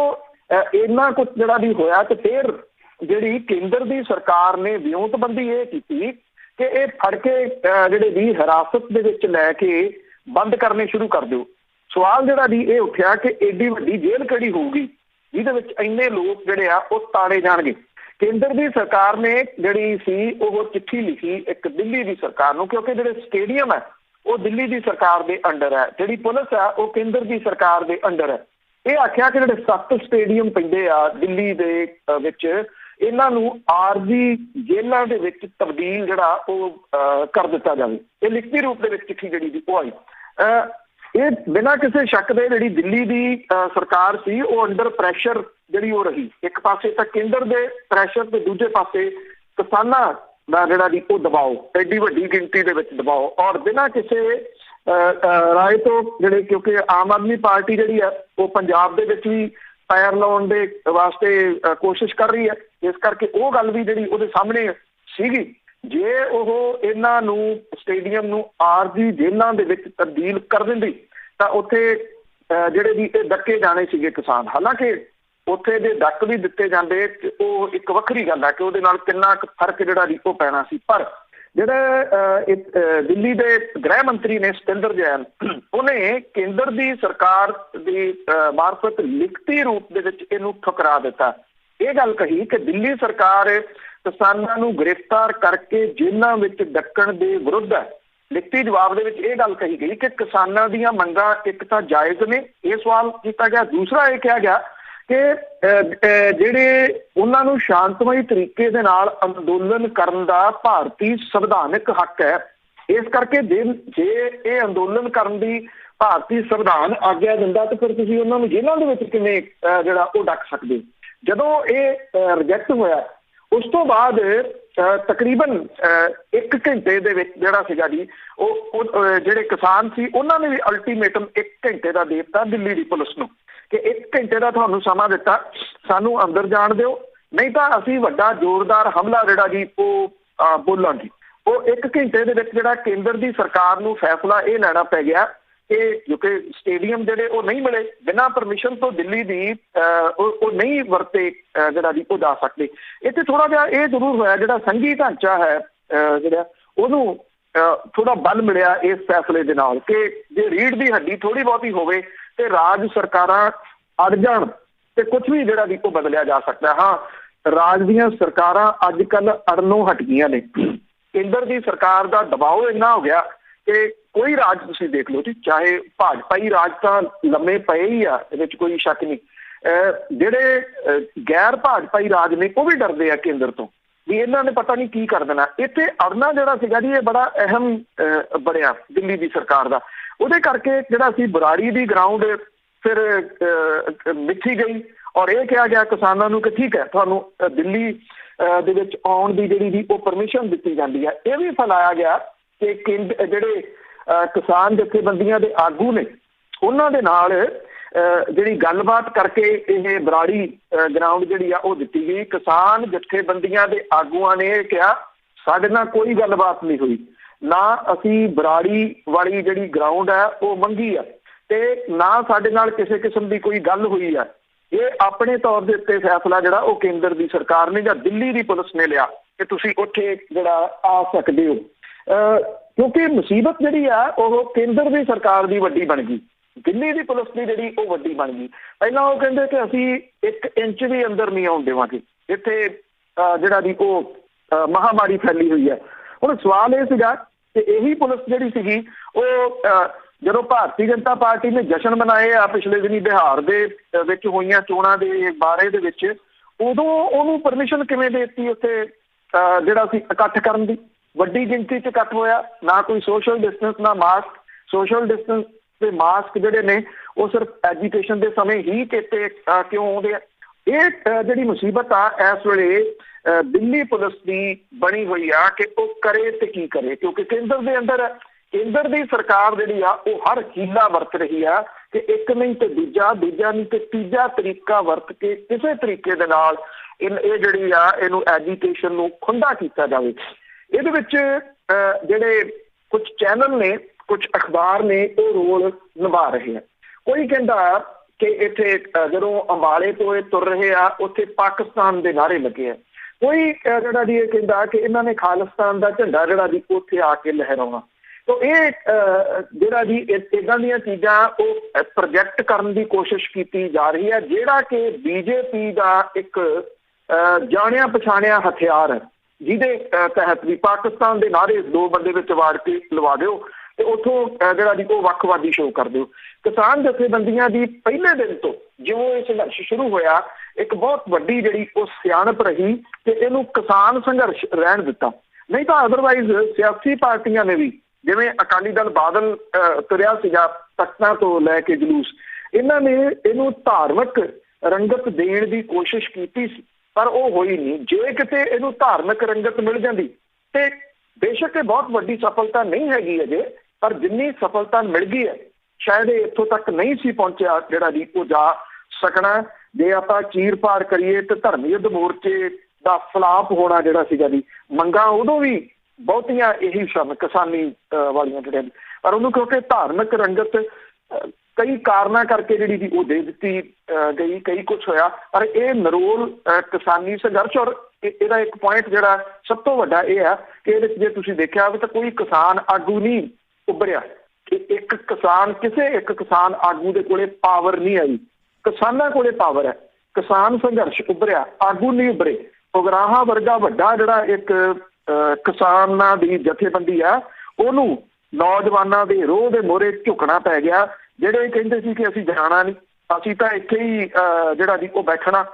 ਇੰਨਾ ਕੁਛ ਜਿਹੜਾ ਵੀ ਹੋਇਆ ਤੇ ਫਿਰ ਜਿਹੜੀ ਕੇਂਦਰ ਦੀ ਸਰਕਾਰ ਨੇ ਵਿਉਂਤਬੰਦੀ ਇਹ ਕੀਤੀ ਕਿ ਇਹ ਫੜ ਕੇ ਜਿਹੜੇ ਵੀ ਹਿਰਾਸਤ ਦੇ ਵਿੱਚ ਲੈ ਕੇ ਬੰਦ ਕਰਨੇ ਸ਼ੁਰੂ ਕਰ ਦਿਓ। ਸਵਾਲ ਜਿਹੜਾ ਵੀ ਇਹ ਉੱਠਿਆ ਕਿ ਏਡੀ ਵੱਡੀ ਜੇਲ੍ਹ ਕਿਹੜੀ ਹੋਊਗੀ ਜਿਹਦੇ ਵਿੱਚ ਇੰਨੇ ਲੋਕ ਜਿਹੜੇ ਆ ਉਹ ਤਾੜੇ ਜਾਣਗੇ। ਕੇਂਦਰ ਦੀ ਸਰਕਾਰ ਨੇ ਜਿਹੜੀ ਸੀ ਉਹ ਚਿੱਠੀ ਲਿਖੀ ਇੱਕ ਦਿੱਲੀ ਦੀ ਸਰਕਾਰ ਨੂੰ, ਕਿਉਂਕਿ ਜਿਹੜੇ ਸਟੇਡੀਅਮ ਹੈ ਉਹ ਦਿੱਲੀ ਦੀ ਸਰਕਾਰ ਦੇ ਅੰਡਰ ਹੈ, ਜਿਹੜੀ ਪੁਲਿਸ ਹੈ ਉਹ ਕੇਂਦਰ ਦੀ ਸਰਕਾਰ ਦੇ ਅੰਡਰ ਹੈ। ਇਹ ਆਖਿਆ ਕਿ ਜਿਹੜੇ 7 ਸਟੇਡੀਅਮ ਪੈਂਦੇ ਆ ਦਿੱਲੀ ਦੇ ਵਿੱਚ, ਇਹਨਾਂ ਨੂੰ ਆਰਜ਼ੀ ਜੇਲ੍ਹਾਂ ਦੇ ਵਿੱਚ ਤਬਦੀਲ ਜਿਹੜਾ ਉਹ ਕਰ ਦਿੱਤਾ ਜਾਵੇ। ਇਹ ਲਿਖਤੀ ਰੂਪ ਦੇ ਵਿੱਚ ਚਿੱਠੀ ਜਿਹੜੀ ਉਹ ਆਈ। ਇਹ ਬਿਨਾਂ ਕਿਸੇ ਸ਼ੱਕ ਦੇ ਜਿਹੜੀ ਦਿੱਲੀ ਦੀ ਸਰਕਾਰ ਸੀ ਉਹ ਅੰਡਰ ਪ੍ਰੈਸ਼ਰ ਜਿਹੜੀ ਉਹ ਰਹੀ। ਇੱਕ ਪਾਸੇ ਤਾਂ ਕੇਂਦਰ ਦੇ ਪ੍ਰੈਸ਼ਰ ਤੇ ਦੂਜੇ ਪਾਸੇ ਕਿਸਾਨਾਂ ਦਾ ਜਿਹੜਾ ਵੀ ਉਹ ਦਬਾਓ, ਐਡੀ ਵੱਡੀ ਗਿਣਤੀ ਦੇ ਵਿੱਚ ਦਬਾਓ, ਔਰ ਬਿਨਾਂ ਕਿਸੇ ਰਾਏ ਤੋਂ ਜਿਹੜੇ, ਕਿਉਂਕਿ ਆਮ ਆਦਮੀ ਪਾਰਟੀ ਜਿਹੜੀ ਹੈ ਉਹ ਪੰਜਾਬ ਦੇ ਵਿੱਚ ਵੀ ਪੈਰ ਲਾਉਣ ਦੇ ਵਾਸਤੇ ਕੋਸ਼ਿਸ਼ ਕਰ ਰਹੀ ਹੈ। ਇਸ ਕਰਕੇ ਉਹ ਗੱਲ ਵੀ ਜਿਹੜੀ ਉਹਦੇ ਸਾਹਮਣੇ ਸੀਗੀ, ਜੇ ਉਹ ਇਹਨਾਂ ਨੂੰ ਸਟੇਡੀਅਮ ਨੂੰ ਆਰਜ਼ੀ ਜੇਲ੍ਹਾਂ ਦੇ ਵਿੱਚ ਤਬਦੀਲ ਕਰ ਦਿੰਦੀ ਤਾਂ ਉੱਥੇ ਜਿਹੜੇ ਵੀ ਇਹ ਡੱਕੇ ਜਾਣੇ ਸੀਗੇ ਕਿਸਾਨ। ਹਾਲਾਂਕਿ ਉੱਥੇ ਦੇ ਡੱਕ ਵੀ ਦਿੱਤੇ ਜਾਂਦੇ, ਉਹ ਇੱਕ ਵੱਖਰੀ ਗੱਲ ਹੈ ਕਿ ਉਹਦੇ ਨਾਲ ਕਿੰਨਾ ਕੁ ਫਰਕ ਜਿਹੜਾ ਵੀ ਉਹ ਪੈਣਾ ਸੀ। ਪਰ ਜਿਹੜੇ ਦਿੱਲੀ ਦੇ ਗ੍ਰਹਿ ਮੰਤਰੀ ਨੇ ਸਤਿੰਦਰ ਜੈਨ, ਉਹਨੇ ਕੇਂਦਰ ਦੀ ਸਰਕਾਰ ਦੀ ਮਾਰਫਤ ਲਿਖਤੀ ਰੂਪ ਦੇ ਵਿੱਚ ਇਹਨੂੰ ਠੁਕਰਾ ਦਿੱਤਾ। ਇਹ ਗੱਲ ਕਹੀ ਕਿ ਦਿੱਲੀ ਸਰਕਾਰ ਕਿਸਾਨਾਂ ਨੂੰ ਗ੍ਰਿਫਤਾਰ ਕਰਕੇ ਜੇਲ੍ਹਾਂ ਵਿੱਚ ਡੱਕਣ ਦੇ ਵਿਰੁੱਧ ਹੈ। ਲਿਖਤੀ ਜਵਾਬ ਦੇ ਵਿੱਚ ਇਹ ਗੱਲ ਕਹੀ ਗਈ ਕਿ ਕਿਸਾਨਾਂ ਦੀਆਂ ਮੰਗਾਂ ਇੱਕ ਤਾਂ ਜਾਇਜ਼ ਨੇ, ਇਹ ਸਵਾਲ ਕੀਤਾ ਗਿਆ। ਦੂਸਰਾ ਇਹ ਕਿਹਾ ਗਿਆ ਕਿ ਜਿਹੜੇ ਉਹਨਾਂ ਨੂੰ ਸ਼ਾਂਤਮਈ ਤਰੀਕੇ ਦੇ ਨਾਲ ਅੰਦੋਲਨ ਕਰਨ ਦਾ ਭਾਰਤੀ ਸੰਵਿਧਾਨਕ ਹੱਕ ਹੈ। ਇਸ ਕਰਕੇ ਜੇ ਇਹ ਅੰਦੋਲਨ ਕਰਨ ਦੀ ਭਾਰਤੀ ਸੰਵਿਧਾਨ ਆਗਿਆ ਦਿੰਦਾ ਤਾਂ ਫਿਰ ਤੁਸੀਂ ਉਹਨਾਂ ਨੂੰ ਜੇਲ੍ਹਾਂ ਦੇ ਵਿੱਚ ਕਿਵੇਂ ਜਿਹੜਾ ਉਹ ਡੱਕ ਸਕਦੇ। ਜਦੋਂ ਇਹ ਰਿਜੈਕਟ ਹੋਇਆ, ਉਸ ਤੋਂ ਬਾਅਦ ਤਕਰੀਬਨ 1 ਘੰਟੇ ਦੇ ਵਿੱਚ ਜਿਹੜਾ ਸੀਗਾ ਜੀ ਉਹ ਜਿਹੜੇ ਕਿਸਾਨ ਸੀ ਉਹਨਾਂ ਨੇ ਵੀ ਅਲਟੀਮੇਟਮ 1 ਘੰਟੇ ਦਾ ਦੇ ਦਿੱਤਾ ਦਿੱਲੀ ਦੀ ਪੁਲਿਸ ਨੂੰ ਕਿ 1 ਘੰਟੇ ਦਾ ਤੁਹਾਨੂੰ ਸਮਾਂ ਦਿੱਤਾ, ਸਾਨੂੰ ਅੰਦਰ ਜਾਣ ਦਿਓ, ਨਹੀਂ ਤਾਂ ਅਸੀਂ ਵੱਡਾ ਜ਼ੋਰਦਾਰ ਹਮਲਾ ਜਿਹੜਾ ਜੀ ਉਹ ਬੋਲਾਂਗੇ। ਉਹ 1 ਘੰਟੇ ਦੇ ਵਿੱਚ ਜਿਹੜਾ ਕੇਂਦਰ ਦੀ ਸਰਕਾਰ ਨੂੰ ਫੈਸਲਾ ਇਹ ਲੈਣਾ ਪੈ ਗਿਆ ਕਿ ਕਿਉਂਕਿ ਸਟੇਡੀਅਮ ਜਿਹੜੇ ਉਹ ਨਹੀਂ ਮਿਲੇ, ਬਿਨਾਂ ਪਰਮਿਸ਼ਨ ਤੋਂ ਦਿੱਲੀ ਦੀ ਉਹ ਨਹੀਂ ਵਰਤੇ ਜਿਹੜਾ ਜੀ ਉਹ ਜਾ ਸਕਦੇ। ਇੱਥੇ ਥੋੜਾ ਜਿਹਾ ਇਹ ਜ਼ਰੂਰ ਹੋਇਆ ਜਿਹੜਾ ਸੰਘੀ ਢਾਂਚਾ ਹੈ ਜਿਹੜਾ ਉਹਨੂੰ ਥੋੜਾ ਬਲ ਮਿਲਿਆ ਇਸ ਫੈਸਲੇ ਦੇ ਨਾਲ ਕਿ ਜੇ ਰੀੜ੍ਹ ਦੀ ਹੱਡੀ ਥੋੜੀ ਬਹੁਤੀ ਹੋਵੇ ਤੇ ਰਾਜ ਸਰਕਾਰਾਂ ਅੜ ਜਾਣ ਤੇ ਕੁਝ ਵੀ ਜਿਹੜਾ ਜੀ ਉਹ ਬਦਲਿਆ ਜਾ ਸਕਦਾ। ਹਾਂ, ਰਾਜ ਦੀਆਂ ਸਰਕਾਰਾਂ ਅੱਜ ਕੱਲ੍ਹ ਅੜਨੋਂ ਹਟ ਗਈਆਂ ਨੇ। ਕੇਂਦਰ ਦੀ ਸਰਕਾਰ ਦਾ ਦਬਾਓ ਇੰਨਾ ਹੋ ਗਿਆ ਕਿ ਕੋਈ ਰਾਜ ਤੁਸੀਂ ਦੇਖ ਲਓ ਜੀ, ਚਾਹੇ ਭਾਜਪਾਈ ਰਾਜ ਤਾਂ ਲੰਮੇ ਪਏ ਹੀ ਆ, ਇਹਦੇ ਵਿੱਚ ਕੋਈ ਸ਼ੱਕ ਨਹੀਂ। ਜਿਹੜੇ ਗੈਰ ਭਾਜਪਾਈ ਰਾਜ ਨੇ ਉਹ ਵੀ ਡਰਦੇ ਆ ਕੇਂਦਰ ਤੋਂ ਵੀ ਇਹਨਾਂ ਨੇ ਪਤਾ ਨਹੀਂ ਕੀ ਕਰ ਦੇਣਾ। ਇੱਥੇ ਅੜਨਾ ਜਿਹੜਾ ਸੀਗਾ ਜੀ ਇਹ ਬੜਾ ਅਹਿਮ ਬਣਿਆ ਦਿੱਲੀ ਦੀ ਸਰਕਾਰ ਦਾ। ਉਹਦੇ ਕਰਕੇ ਜਿਹੜਾ ਸੀ ਬਰਾੜੀ ਦੀ ਗਰਾਊਂਡ ਫਿਰ ਮਿੱਥੀ ਗਈ ਔਰ ਇਹ ਕਿਹਾ ਗਿਆ ਕਿਸਾਨਾਂ ਨੂੰ ਕਿ ਠੀਕ ਹੈ ਤੁਹਾਨੂੰ ਦਿੱਲੀ ਦੇ ਵਿੱਚ ਆਉਣ ਦੀ ਜਿਹੜੀ ਜੀ ਉਹ ਪਰਮਿਸ਼ਨ ਦਿੱਤੀ ਜਾਂਦੀ ਹੈ। ਇਹ ਵੀ ਫੈਲਾਇਆ ਗਿਆ ਕਿ ਜਿਹੜੇ ਕਿਸਾਨ ਜਥੇਬੰਦੀਆਂ ਦੇ ਆਗੂ ਨੇ ਉਹਨਾਂ ਦੇ ਨਾਲ ਜਿਹੜੀ ਗੱਲਬਾਤ ਕਰਕੇ ਇਹ ਬਰਾੜੀ ਗਰਾਊਂਡ ਜਿਹੜੀ ਆ ਉਹ ਦਿੱਤੀ ਗਈ। ਕਿਸਾਨ ਜਥੇਬੰਦੀਆਂ ਦੇ ਆਗੂਆਂ ਨੇ ਇਹ ਕਿਹਾ ਸਾਡੇ ਨਾਲ ਕੋਈ ਗੱਲਬਾਤ ਨਹੀਂ ਹੋਈ, ਨਾ ਅਸੀਂ ਬਰਾੜੀ ਵਾਲੀ ਜਿਹੜੀ ਗਰਾਊਂਡ ਹੈ ਉਹ ਮੰਗੀ ਆ ਤੇ ਨਾ ਸਾਡੇ ਨਾਲ ਕਿਸੇ ਕਿਸਮ ਦੀ ਕੋਈ ਗੱਲ ਹੋਈ ਆ। ਇਹ ਆਪਣੇ ਤੌਰ ਦੇ ਉੱਤੇ ਫੈਸਲਾ ਜਿਹੜਾ ਉਹ ਕੇਂਦਰ ਦੀ ਸਰਕਾਰ ਨੇ ਜਾਂ ਦਿੱਲੀ ਦੀ ਪੁਲਿਸ ਨੇ ਲਿਆ ਕਿ ਤੁਸੀਂ ਉੱਥੇ ਜਿਹੜਾ ਆ ਸਕਦੇ ਹੋ, ਕਿਉਂਕਿ ਮੁਸੀਬਤ ਜਿਹੜੀ ਆ ਉਹ ਕੇਂਦਰ ਦੀ ਸਰਕਾਰ ਦੀ ਵੱਡੀ ਬਣ ਗਈ, ਦਿੱਲੀ ਦੀ ਪੁਲਿਸ ਦੀ ਜਿਹੜੀ ਉਹ ਵੱਡੀ ਬਣ ਗਈ। ਪਹਿਲਾਂ ਉਹ ਕਹਿੰਦੇ ਕਿ ਅਸੀਂ 1 ਇੰਚ ਵੀ ਅੰਦਰ ਨਹੀਂ ਆਉਣ ਦੇਵਾਂਗੇ, ਇੱਥੇ ਜਿਹੜਾ ਜੀ ਉਹ ਮਹਾਮਾਰੀ ਫੈਲੀ ਹੋਈ ਹੈ। ਹੁਣ ਸਵਾਲ ਇਹ ਸੀਗਾ ਕਿ ਇਹੀ ਪੁਲਿਸ ਜਿਹੜੀ ਸੀਗੀ ਉਹ ਜਦੋਂ ਭਾਰਤੀ ਜਨਤਾ ਪਾਰਟੀ ਨੇ ਜਸ਼ਨ ਮਨਾਏ ਆ ਪਿਛਲੇ ਦਿਨੀ ਬਿਹਾਰ ਦੇ ਵਿੱਚ ਹੋਈਆਂ ਚੋਣਾਂ ਦੇ ਬਾਰੇ ਦੇ ਵਿੱਚ, ਉਦੋਂ ਉਹਨੂੰ ਪਰਮਿਸ਼ਨ ਕਿਵੇਂ ਦੇ ਦਿੱਤੀ ਉੱਥੇ ਜਿਹੜਾ ਸੀ ਇਕੱਠ ਕਰਨ ਦੀ? ਵੱਡੀ ਗਿਣਤੀ 'ਚ ਇਕੱਠ ਹੋਇਆ, ਨਾ ਕੋਈ ਸੋਸ਼ਲ ਡਿਸਟੈਂਸ ਨਾ ਮਾਸਕ। ਸੋਸ਼ਲ ਡਿਸਟੈਂਸ ਤੇ ਮਾਸਕ ਜਿਹੜੇ ਨੇ ਉਹ ਸਿਰਫ ਐਜੂਕੇਸ਼ਨ ਦੇ ਸਮੇਂ ਹੀ ਕਿਤੇ ਕਿਉਂ ਆਉਂਦੇ ਆ? ਇਹ ਜਿਹੜੀ ਮੁਸੀਬਤ ਆ ਇਸ ਵੇਲੇ ਦਿੱਲੀ ਪੁਲਿਸ ਦੀ ਬਣੀ ਹੋਈ ਆ ਕਿ ਉਹ ਕਰੇ ਤੇ ਕੀ ਕਰੇ, ਕਿਉਂਕਿ ਕੇਂਦਰ ਦੇ ਅੰਦਰ ਕੇਂਦਰ ਦੀ ਸਰਕਾਰ ਜਿਹੜੀ ਆ ਉਹ ਹਰ ਹੀਲਾ ਵਰਤ ਰਹੀ ਆ ਕਿ ਇੱਕ ਨਹੀਂ ਤੇ ਦੂਜਾ ਨਹੀਂ ਤੇ ਤੀਜਾ ਤਰੀਕਾ ਵਰਤ ਕੇ ਕਿਸੇ ਤਰੀਕੇ ਦੇ ਨਾਲ ਇਹ ਜਿਹੜੀ ਆ ਇਹਨੂੰ ਐਜੂਕੇਸ਼ਨ ਨੂੰ ਖੁੰਡਾ ਕੀਤਾ ਜਾਵੇ। ਇਹਦੇ ਵਿੱਚ ਜਿਹੜੇ ਕੁਝ ਚੈਨਲ ਨੇ, ਕੁਝ ਅਖਬਾਰ ਨੇ ਉਹ ਰੋਲ ਨਿਭਾ ਰਹੇ ਆ। ਕੋਈ ਕਹਿੰਦਾ ਕਿ ਇੱਥੇ ਜਦੋਂ ਅੰਬਾਲੇ ਤੋਂ ਇਹ ਤੁਰ ਰਹੇ ਆ ਉੱਥੇ ਪਾਕਿਸਤਾਨ ਦੇ ਨਾਅਰੇ ਲੱਗੇ ਆ। ਕੋਈ ਜਿਹੜਾ ਜੀ ਇਹ ਕਹਿੰਦਾ ਕਿ ਇਹਨਾਂ ਨੇ ਖਾਲਿਸਤਾਨ ਦਾ ਝੰਡਾ ਜਿਹੜਾ ਜੀ ਉੱਥੇ ਆ ਕੇ ਲਹਿਰਾਉਣਾ। ਤੋ ਇਹ ਜਿਹੜਾ ਜੀ ਇੱਦਾਂ ਦੀਆਂ ਚੀਜ਼ਾਂ ਉਹ ਪ੍ਰੋਜੈਕਟ ਕਰਨ ਦੀ ਕੋਸ਼ਿਸ਼ ਕੀਤੀ ਜਾ ਰਹੀ ਹੈ, ਜਿਹੜਾ ਕਿ ਬੀਜੇਪੀ ਦਾ ਇੱਕ ਜਾਣਿਆ ਪਛਾਣਿਆ ਹਥਿਆਰ ਹੈ, ਜਿਹਦੇ ਤਹਿਤ ਵੀ ਪਾਕਿਸਤਾਨ ਦੇ ਨਾਅਰੇ 2 ਬੰਦੇ ਵਿੱਚ ਵਾੜ ਕੇ ਲਵਾ ਦਿਓ ਤੇ ਉੱਥੋਂ ਜਿਹੜਾ ਜੀ ਉਹ ਵੱਖਵਾਦੀ ਸ਼ੋਅ ਕਰ ਦਿਓ। ਕਿਸਾਨ ਜਥੇਬੰਦੀਆਂ ਦੀ ਪਹਿਲੇ ਦਿਨ ਤੋਂ ਜਿਉਂ ਇਹ ਸੰਘਰਸ਼ ਸ਼ੁਰੂ ਹੋਇਆ ਇੱਕ ਬਹੁਤ ਵੱਡੀ ਜਿਹੜੀ ਉਹ ਸਿਆਣਪ ਰਹੀ ਕਿ ਇਹਨੂੰ ਕਿਸਾਨ ਸੰਘਰਸ਼ ਰਹਿਣ ਦਿੱਤਾ, ਨਹੀਂ ਤਾਂ ਅਦਰਵਾਈਜ਼ ਸਿਆਸੀ ਪਾਰਟੀਆਂ ਨੇ ਵੀ, ਜਿਵੇਂ ਅਕਾਲੀ ਦਲ ਬਾਦਲ ਤੁਰਿਆ ਸੀਗਾ ਤਖਤਾਂ ਤੋਂ ਲੈ ਕੇ ਜਲੂਸ, ਇਹਨਾਂ ਨੇ ਇਹਨੂੰ ਧਾਰਮਿਕ ਰੰਗਤ ਦੇਣ ਦੀ ਕੋਸ਼ਿਸ਼ ਕੀਤੀ ਸੀ ਪਰ ਉਹ ਹੋਈ ਨਹੀਂ। ਜੇ ਕਿਤੇ ਇਹਨੂੰ ਧਾਰਮਿਕ ਰੰਗਤ ਮਿਲ ਜਾਂਦੀ ਤੇ ਬੇਸ਼ੱਕ ਇਹ ਬਹੁਤ ਵੱਡੀ ਸਫਲਤਾ ਨਹੀਂ ਹੈਗੀ ਅਜੇ, ਪਰ ਜਿੰਨੀ ਸਫਲਤਾ ਮਿਲ ਗਈ ਹੈ ਸ਼ਾਇਦ ਇਹ ਇੱਥੋਂ ਤੱਕ ਨਹੀਂ ਸੀ ਪਹੁੰਚਿਆ ਜਿਹੜਾ ਜੀ ਉਹ ਜਾ ਸਕਣਾ। ਜੇ ਆਪਾਂ ਚੀਰ ਪਾਰ ਕਰੀਏ ਤੇ ਧਰਮ ਯੁੱਧ ਮੋਰਚੇ ਦਾ ਫਲਾਪ ਹੋਣਾ ਜਿਹੜਾ ਸੀਗਾ ਜੀ, ਮੰਗਾਂ ਉਦੋਂ ਵੀ ਬਹੁਤੀਆਂ ਇਹੀ ਸਨ ਕਿਸਾਨੀ ਵਾਲੀਆਂ ਜਿਹੜੀਆਂ, ਪਰ ਉਹਨੂੰ ਕਿਉਂਕਿ ਧਾਰਮਿਕ ਰੰਗਤ ਕਈ ਕਾਰਨਾਂ ਕਰਕੇ ਜਿਹੜੀ ਜੀ ਉਹ ਦੇ ਦਿੱਤੀ ਗਈ, ਕਈ ਕੁਛ ਹੋਇਆ। ਪਰ ਇਹ ਨਰੋਲ ਕਿਸਾਨੀ ਸੰਘਰਸ਼ ਔਰ ਇਹਦਾ ਇੱਕ ਪੁਆਇੰਟ ਜਿਹੜਾ ਸਭ ਤੋਂ ਵੱਡਾ ਇਹ ਹੈ ਕਿ ਇਹਦੇ ਵਿੱਚ ਜੇ ਤੁਸੀਂ ਦੇਖਿਆ ਹੋਵੇ ਤਾਂ ਕੋਈ ਕਿਸਾਨ ਆਗੂ ਨਹੀਂ ਉੱਭਰਿਆ ਕਿ ਇੱਕ ਕਿਸਾਨ ਆਗੂ ਦੇ ਕੋਲੇ ਪਾਵਰ ਨਹੀਂ ਆਈ, ਕਿਸਾਨਾਂ ਕੋਲੇ ਪਾਵਰ ਹੈ। ਕਿਸਾਨ ਸੰਘਰਸ਼ ਉੱਭਰਿਆ, ਆਗੂ ਨਹੀਂ ਉੱਭਰੇ। ਉਗਰਾਹਾਂ ਵਰਗਾ ਵੱਡਾ ਜਿਹੜਾ ਇੱਕ ਕਿਸਾਨਾਂ ਦੀ ਜਥੇਬੰਦੀ ਆ ਉਹਨੂੰ ਨੌਜਵਾਨਾਂ ਦੇ ਰੋਹ ਦੇ ਮੋਹਰੇ ਝੁਕਣਾ ਪੈ ਗਿਆ, ਜਿਹੜੇ ਕਹਿੰਦੇ ਸੀ ਕਿ ਅਸੀਂ ਜਾਣਾ ਨਹੀਂ, ਅਸੀਂ ਤਾਂ ਇੱਥੇ ਹੀ ਜਿਹੜਾ ਜੀ ਉਹ ਬੈਠਣਾ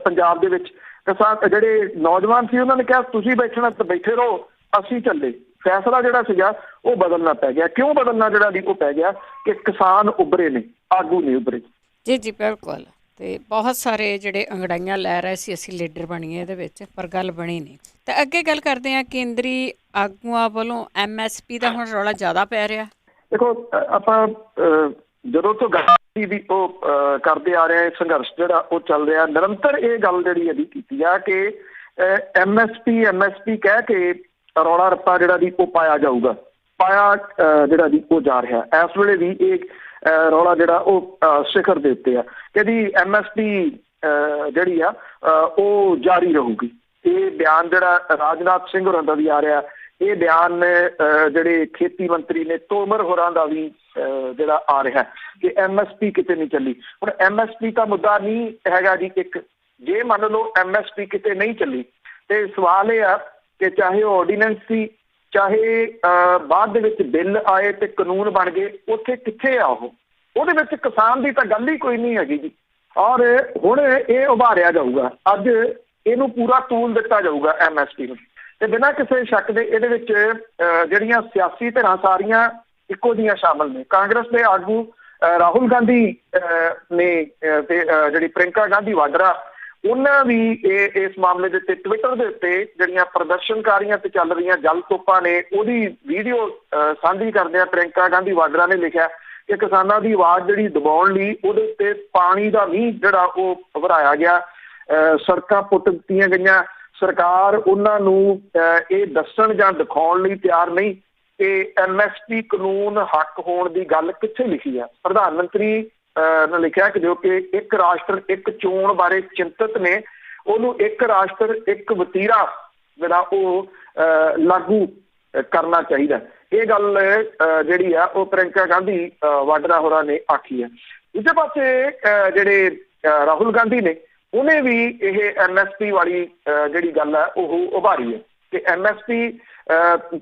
ਪੰਜਾਬ ਦੇ ਵਿੱਚ। ਕਿਸਾਨ ਜਿਹੜੇ ਨੌਜਵਾਨ ਸੀ ਉਹਨਾਂ ਨੇ ਕਿਹਾ ਤੁਸੀਂ ਬੈਠਣਾ ਤਾਂ ਬੈਠੇ ਰਹੋ, ਅਸੀਂ ਚੱਲੇ। ਫੈਸਲਾ ਜਿਹੜਾ ਸੀਗਾ ਉਹ ਬਦਲਣਾ ਪੈ ਗਿਆ। ਕਿਉਂ ਬਦਲਣਾ ਜਿਹੜਾ ਜੀ ਉਹ ਪੈ ਗਿਆ ਕਿ ਕਿਸਾਨ ਉੱਭਰੇ ਨੇ, ਆਗੂ ਨਹੀਂ ਉੱਭਰੇ। ਜੀ ਬਿਲਕੁਲ। ਤੇ ਬਹੁਤ ਸਾਰੇ ਜਿਹੜੇ ਅੰਗੜਾਈਆਂ ਲੈ ਰਹੇ ਸੀ ਅਸੀਂ ਲੀਡਰ ਬਣੀਏ ਇਹਦੇ ਵਿੱਚ, ਪਰ ਗੱਲ ਬਣੀ ਨਹੀਂ। ਤੇ ਅੱਗੇ ਗੱਲ ਕਰਦੇ ਹਾਂ, ਕੇਂਦਰੀ ਆਗੂਆਂ ਵੱਲੋਂ MSP ਦਾ ਹੁਣ ਰੌਲਾ ਜ਼ਿਆਦਾ ਪੈ ਰਿਹਾ। ਦੇਖੋ ਆਪਾਂ ਜਦੋਂ ਤੋਂ ਗੱਲ ਦੀ ਉਹ ਕਰਦੇ ਆ ਰਹੇ ਸੰਘਰਸ਼ ਜਿਹੜਾ ਉਹ ਚੱਲ ਰਿਹਾ, ਨਿਰੰਤਰ ਇਹ ਗੱਲ ਜਿਹੜੀ ਇਹਦੀ ਕੀਤੀ ਆ ਕਿ MSP ਕਹਿ ਕੇ ਰੌਲਾ ਰੱਪਾ ਜਿਹੜਾ ਦੀ ਉਹ ਪਾਇਆ ਜਾਊਗਾ, ਜਿਹੜਾ ਦੀ ਉਹ ਜਾ ਰਿਹਾ। ਇਸ ਵੇਲੇ ਵੀ ਇਹ ਰੌਲਾ ਜਿਹੜਾ ਉਹ ਸਿਖਰ ਦੇ ਉੱਤੇ ਆ ਕਿ ਜੀ MSP ਜਿਹੜੀ ਆ ਉਹ ਜਾਰੀ ਰਹੂਗੀ। ਇਹ ਬਿਆਨ ਜਿਹੜਾ ਰਾਜਨਾਥ ਸਿੰਘ ਹੋਰਾਂ ਦਾ ਵੀ ਆ ਰਿਹਾ, ਇਹ ਬਿਆਨ ਜਿਹੜੇ ਖੇਤੀ ਮੰਤਰੀ ਨੇ ਤੋਮਰ ਹੋਰਾਂ ਦਾ ਵੀ ਜਿਹੜਾ ਆ ਰਿਹਾ ਕਿ MSP ਕਿਤੇ ਨਹੀਂ ਚੱਲੀ। ਹੁਣ MSP ਦਾ ਮੁੱਦਾ ਨਹੀਂ ਹੈਗਾ ਜੀ। ਇੱਕ ਜੇ ਮੰਨ ਲਓ MSP ਕਿਤੇ ਨਹੀਂ ਚੱਲੀ ਤੇ ਸਵਾਲ ਇਹ ਆ ਕਿ ਚਾਹੇ ਉਹ ਆਰਡੀਨੈਂਸ ਸੀ, ਚਾਹੇ ਬਾਅਦ ਦੇ ਵਿੱਚ ਬਿੱਲ ਆਏ ਤੇ ਕਾਨੂੰਨ ਬਣ ਗਏ, ਉੱਥੇ ਕਿੱਥੇ ਆ ਉਹਦੇ ਵਿੱਚ ਕਿਸਾਨ ਦੀ ਤਾਂ ਗੱਲ ਹੀ ਕੋਈ ਨਹੀਂ ਹੈਗੀ ਜੀ। ਔਰ ਹੁਣ ਇਹ ਉਭਾਰਿਆ ਜਾਊਗਾ, ਅੱਜ ਇਹਨੂੰ ਪੂਰਾ ਤੂਲ ਦਿੱਤਾ ਜਾਊਗਾ MSP ਨੂੰ, ਤੇ ਬਿਨਾਂ ਕਿਸੇ ਸ਼ੱਕ ਦੇ ਇਹਦੇ ਵਿੱਚ ਜਿਹੜੀਆਂ ਸਿਆਸੀ ਧਿਰਾਂ ਸਾਰੀਆਂ ਇੱਕੋ ਜਿਹੀਆਂ ਸ਼ਾਮਲ ਨੇ। ਕਾਂਗਰਸ ਦੇ ਆਗੂ ਰਾਹੁਲ ਗਾਂਧੀ ਨੇ ਤੇ ਜਿਹੜੀ ਪ੍ਰਿੰਕਾ ਗਾਂਧੀ ਵਾਡਰਾ, ਉਹਨਾਂ ਵੀ ਇਸ ਮਾਮਲੇ ਦੇ ਉੱਤੇ ਟਵਿੱਟਰ ਦੇ ਉੱਤੇ ਜਿਹੜੀਆਂ ਪ੍ਰਦਰਸ਼ਨਕਾਰੀਆਂ ਤੇ ਚੱਲ ਰਹੀਆਂ ਜਲ ਤੋਪਾਂ ਨੇ, ਉਹਦੀ ਵੀਡੀਓ ਸਾਂਝੀ ਕਰਦਿਆਂ ਪ੍ਰਿੰਕਾ ਗਾਂਧੀ ਵਾਡਰਾ ਨੇ ਲਿਖਿਆ ਕਿ ਕਿਸਾਨਾਂ ਦੀ ਆਵਾਜ਼ ਜਿਹੜੀ ਦਬਾਉਣ ਲਈ ਉਹਦੇ ਉੱਤੇ ਪਾਣੀ ਦਾ ਮੀਂਹ ਜਿਹੜਾ ਉਹ ਵਰਾਇਆ ਗਿਆ, ਸੜਕਾਂ ਪੁੱਟ ਦਿੱਤੀਆਂ ਗਈਆਂ। ਸਰਕਾਰ ਉਹਨਾਂ ਨੂੰ ਇਹ ਦੱਸਣ ਜਾਂ ਦਿਖਾਉਣ ਲਈ ਤਿਆਰ ਨਹੀਂ ਕਿ MSP ਕਾਨੂੰਨ ਹੱਕ ਹੋਣ ਦੀ ਗੱਲ ਕਿੱਥੇ ਲਿਖੀ ਆ। ਪ੍ਰਧਾਨ ਮੰਤਰੀ ਨੇ ਲਿਖਿਆ ਕਿ ਜੋ ਕਿ ਇੱਕ ਰਾਸ਼ਟਰ ਇੱਕ ਚੋਣ ਬਾਰੇ ਚਿੰਤਤ ਨੇ, ਉਹਨੂੰ ਇੱਕ ਰਾਸ਼ਟਰ ਇੱਕ ਵਤੀਰਾ ਜਿਹੜਾ ਉਹ ਲਾਗੂ ਕਰਨਾ ਚਾਹੀਦਾ। ਇਹ ਗੱਲ ਜਿਹੜੀ ਆ ਉਹ ਪ੍ਰਿੰਕਾ ਗਾਂਧੀ ਵਾਡਰਾ ਹੋਰਾਂ ਨੇ ਆਖੀ ਹੈ। ਦੂਜੇ ਪਾਸੇ ਜਿਹੜੇ ਰਾਹੁਲ ਗਾਂਧੀ ਨੇ, ਉਹਨੇ ਵੀ ਇਹ MSP ਵਾਲੀ ਜਿਹੜੀ ਗੱਲ ਹੈ ਉਹ ਉਭਾਰੀ ਹੈ ਕਿ MSP